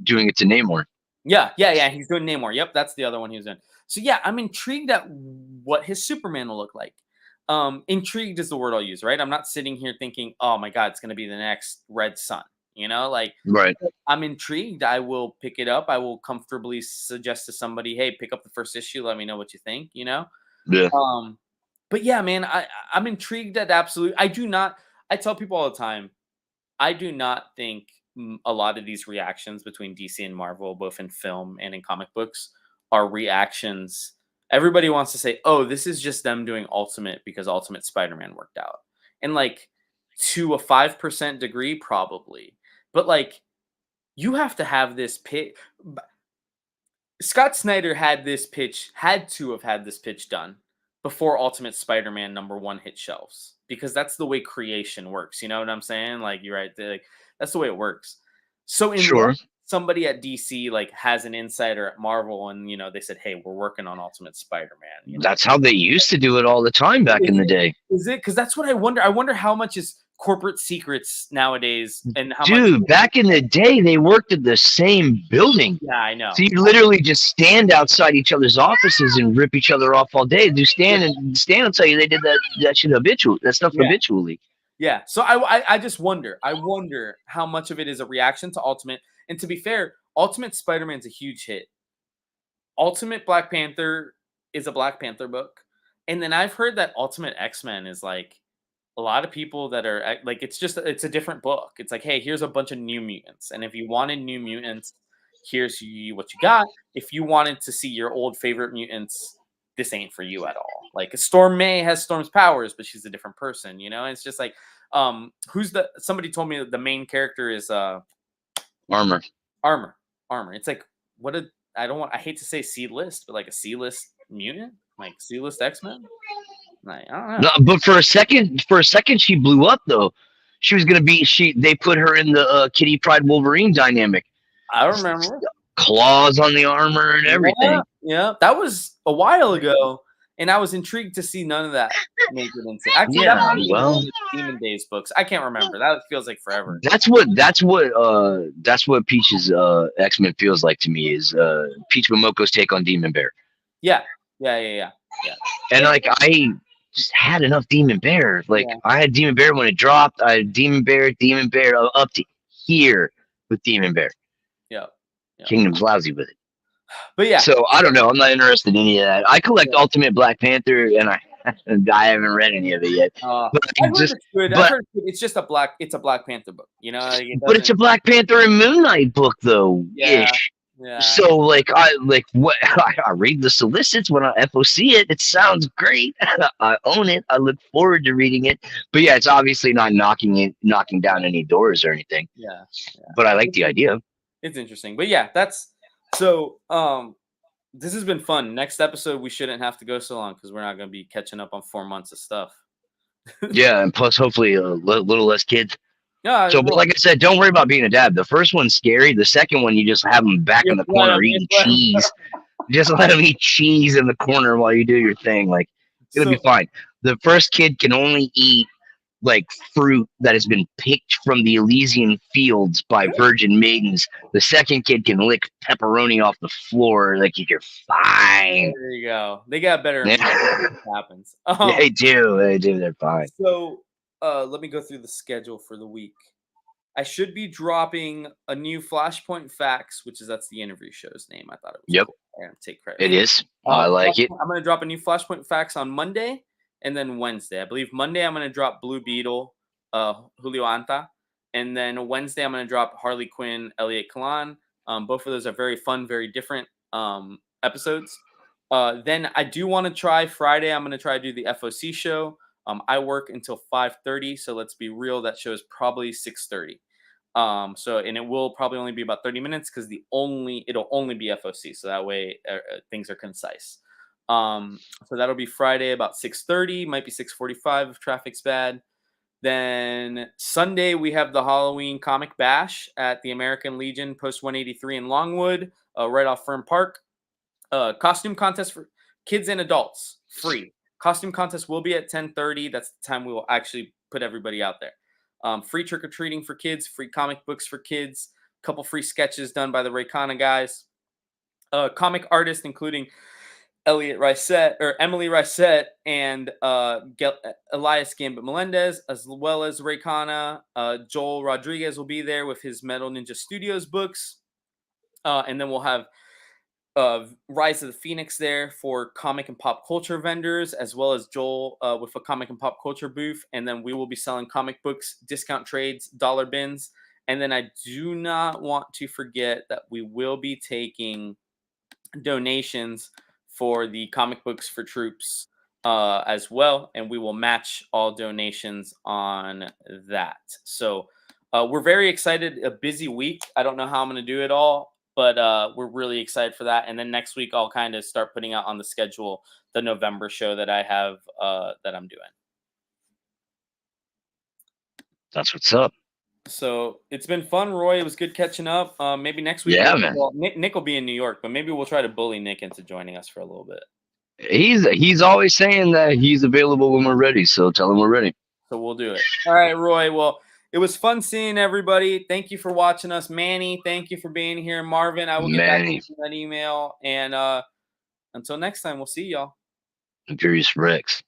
B: doing it to Namor.
A: Yeah, yeah, yeah. He's doing Namor. Yep, that's the other one he was in. So yeah, I'm intrigued at what his Superman will look like. Intrigued is the word I'll use, right? I'm not sitting here thinking, oh my god, it's gonna be the next Red Sun. Like
B: Right.
A: I'm intrigued. I will pick it up. I will comfortably suggest to somebody, hey, pick up the first issue. Let me know what you think.
B: Yeah.
A: But yeah, man, I'm intrigued at absolute. I do not. I tell people all the time, I do not think a lot of these reactions between DC and Marvel, both in film and in comic books, are reactions. Everybody wants to say, "Oh, this is just them doing Ultimate because Ultimate Spider-Man worked out," and like to a 5% degree, probably. But like, you have to have this pitch. Scott Snyder had to have had this pitch done before Ultimate Spider-Man #1 hit shelves because that's the way creation works. You know what I'm saying? Like you're right, like that's the way it works. So
B: Sure.
A: unless somebody at DC like has an insider at Marvel and they said, "Hey, we're working on Ultimate Spider-Man,"
B: That's how they used to do it all the time back in
A: Is
B: the
A: it?
B: day.
A: Is it? Because that's what I wonder. I wonder how much is corporate secrets nowadays, and how much.
B: Dude, back in the day, they worked at the same building.
A: Yeah, I know.
B: So you literally just stand outside each other's offices and rip each other off all day. Do stand and stand will tell you they did that shit that stuff
A: Yeah.
B: habitually.
A: Yeah. So I just wonder. I wonder how much of it is a reaction to Ultimate. And to be fair, Ultimate Spider-Man's a huge hit. Ultimate Black Panther is a Black Panther book. And then I've heard that Ultimate X-Men is like a lot of people that are like it's a different book. It's like, hey, here's a bunch of new mutants. And if you wanted new mutants, here's what you got. If you wanted to see your old favorite mutants, this ain't for you at all. Like Storm May has Storm's powers, but she's a different person, And it's just like somebody told me that the main character is
B: Armor.
A: Armor. It's like I hate to say C list, but like a C list mutant, like C list X-Men. Like, I don't know.
B: No, but for a second, she blew up though. She was gonna be. They put her in the Kitty Pride Wolverine dynamic.
A: I don't remember.
B: claws on the armor and
A: Yeah,
B: everything.
A: yeah, that was a while ago, and I was intrigued to see none of that make it into. Actually, that
B: Yeah,
A: might have been in
B: well,
A: one of the Demon Days books. I can't remember. That feels like forever.
B: that's what Peach's X-Men feels like to me is Peach Momoko's take on Demon Bear.
A: Yeah, yeah, yeah, yeah, yeah.
B: And
A: And
B: like I just had enough Demon Bear. Like
A: yeah,
B: I had Demon Bear when it dropped. I had Demon Bear up to here with Demon Bear.
A: yeah, yeah.
B: Kingdom's lousy with it.
A: But yeah,
B: So I don't know. I'm not interested in any of that. I collect
A: yeah.
B: Ultimate Black Panther, and I haven't read any of it yet. But I
A: I've heard
B: just
A: it's good. I've
B: but
A: heard it's just a black. It's a Black Panther book. You know, like it
B: but it's
A: doesn't.
B: a Black Panther and Moon Knight book though
A: Yeah,
B: ish.
A: yeah,
B: So like I like what I read the solicits when I FOC it. It sounds great. I own it. I look forward to reading it. But yeah, it's obviously not knocking down any doors or anything.
A: yeah, yeah.
B: But I like
A: It's
B: the idea.
A: it's interesting. But yeah, that's so. This has been fun. Next episode, we shouldn't have to go so long because we're not going to be catching up on 4 months of stuff.
B: Yeah, and plus hopefully a little less kids.
A: Yeah,
B: So, but
A: well,
B: like I said, don't worry about being a dad. The first one's scary. The second one, you just have them back in
A: you
B: the
A: let
B: corner
A: 'em- you
B: eating
A: let 'em-
B: cheese. Just let them eat cheese in the corner while you do your thing. Like, it'll be
A: So
B: fine. The first kid can only eat like fruit that has been picked from the Elysian fields by virgin maidens. The second kid can lick pepperoni off the floor. Like, you're fine.
A: there you go. They got better immune
B: Yeah,
A: system, it happens.
B: they do. They do. They're fine.
A: So let me go through the schedule for the week. I should be dropping a new Flashpoint Facts, which is that's the interview show's name. I thought it was
B: Yep,
A: cool. I gotta take credit
B: it
A: for
B: is. I like it.
A: I'm gonna drop a new Flashpoint Facts on Monday and then Wednesday. I believe Monday I'm gonna drop Blue Beetle, Julio Anta, and then Wednesday I'm gonna drop Harley Quinn, Elliot Kalan. Both of those are very fun, very different episodes. Then I do want to try Friday. I'm gonna try to do the FOC show. I work until 5:30, so let's be real. That show is probably 6:30. So and it will probably only be about 30 minutes because it'll only be FOC, so that way things are concise. So that'll be Friday about 6:30, might be 6:45 if traffic's bad. Then Sunday we have the Halloween comic bash at the American Legion Post 183 in Longwood, right off Fern Park. Costume contest for kids and adults, free. Costume contest will be at 10:30. That's the time we will actually put everybody out there. Free trick or treating for kids, free comic books for kids, a couple free sketches done by the Raycana guys. Comic artists including Elliot Rysett or Emily Rysett and Elias Gambit Melendez, as well as Raycana. Joel Rodriguez will be there with his Metal Ninja Studios books. And then we'll have Rise of the Phoenix there for comic and pop culture vendors, as well as Joel with a comic and pop culture booth. And then we will be selling comic books, discount trades, dollar bins. And then I do not want to forget that we will be taking donations for the comic books for troops as well. And we will match all donations on that. So we're very excited. A busy week. I don't know how I'm going to do it all, but we're really excited for that. And then next week, I'll kind of start putting out on the schedule the November show that I have that I'm doing.
B: That's what's up.
A: So it's been fun, Roy. It was good catching up. Maybe next week,
B: Yeah, man.
A: well, Nick will be in New York, but maybe we'll try to bully Nick into joining us for a little bit.
B: He's always saying that he's available when we're ready. So tell him we're ready.
A: So we'll do it. All right, Roy. Well, it was fun seeing everybody. Thank you for watching us. Manny, thank you for being here. Marvin, I will get back to you that email. And until next time, we'll see y'all.
B: Imperious Rex.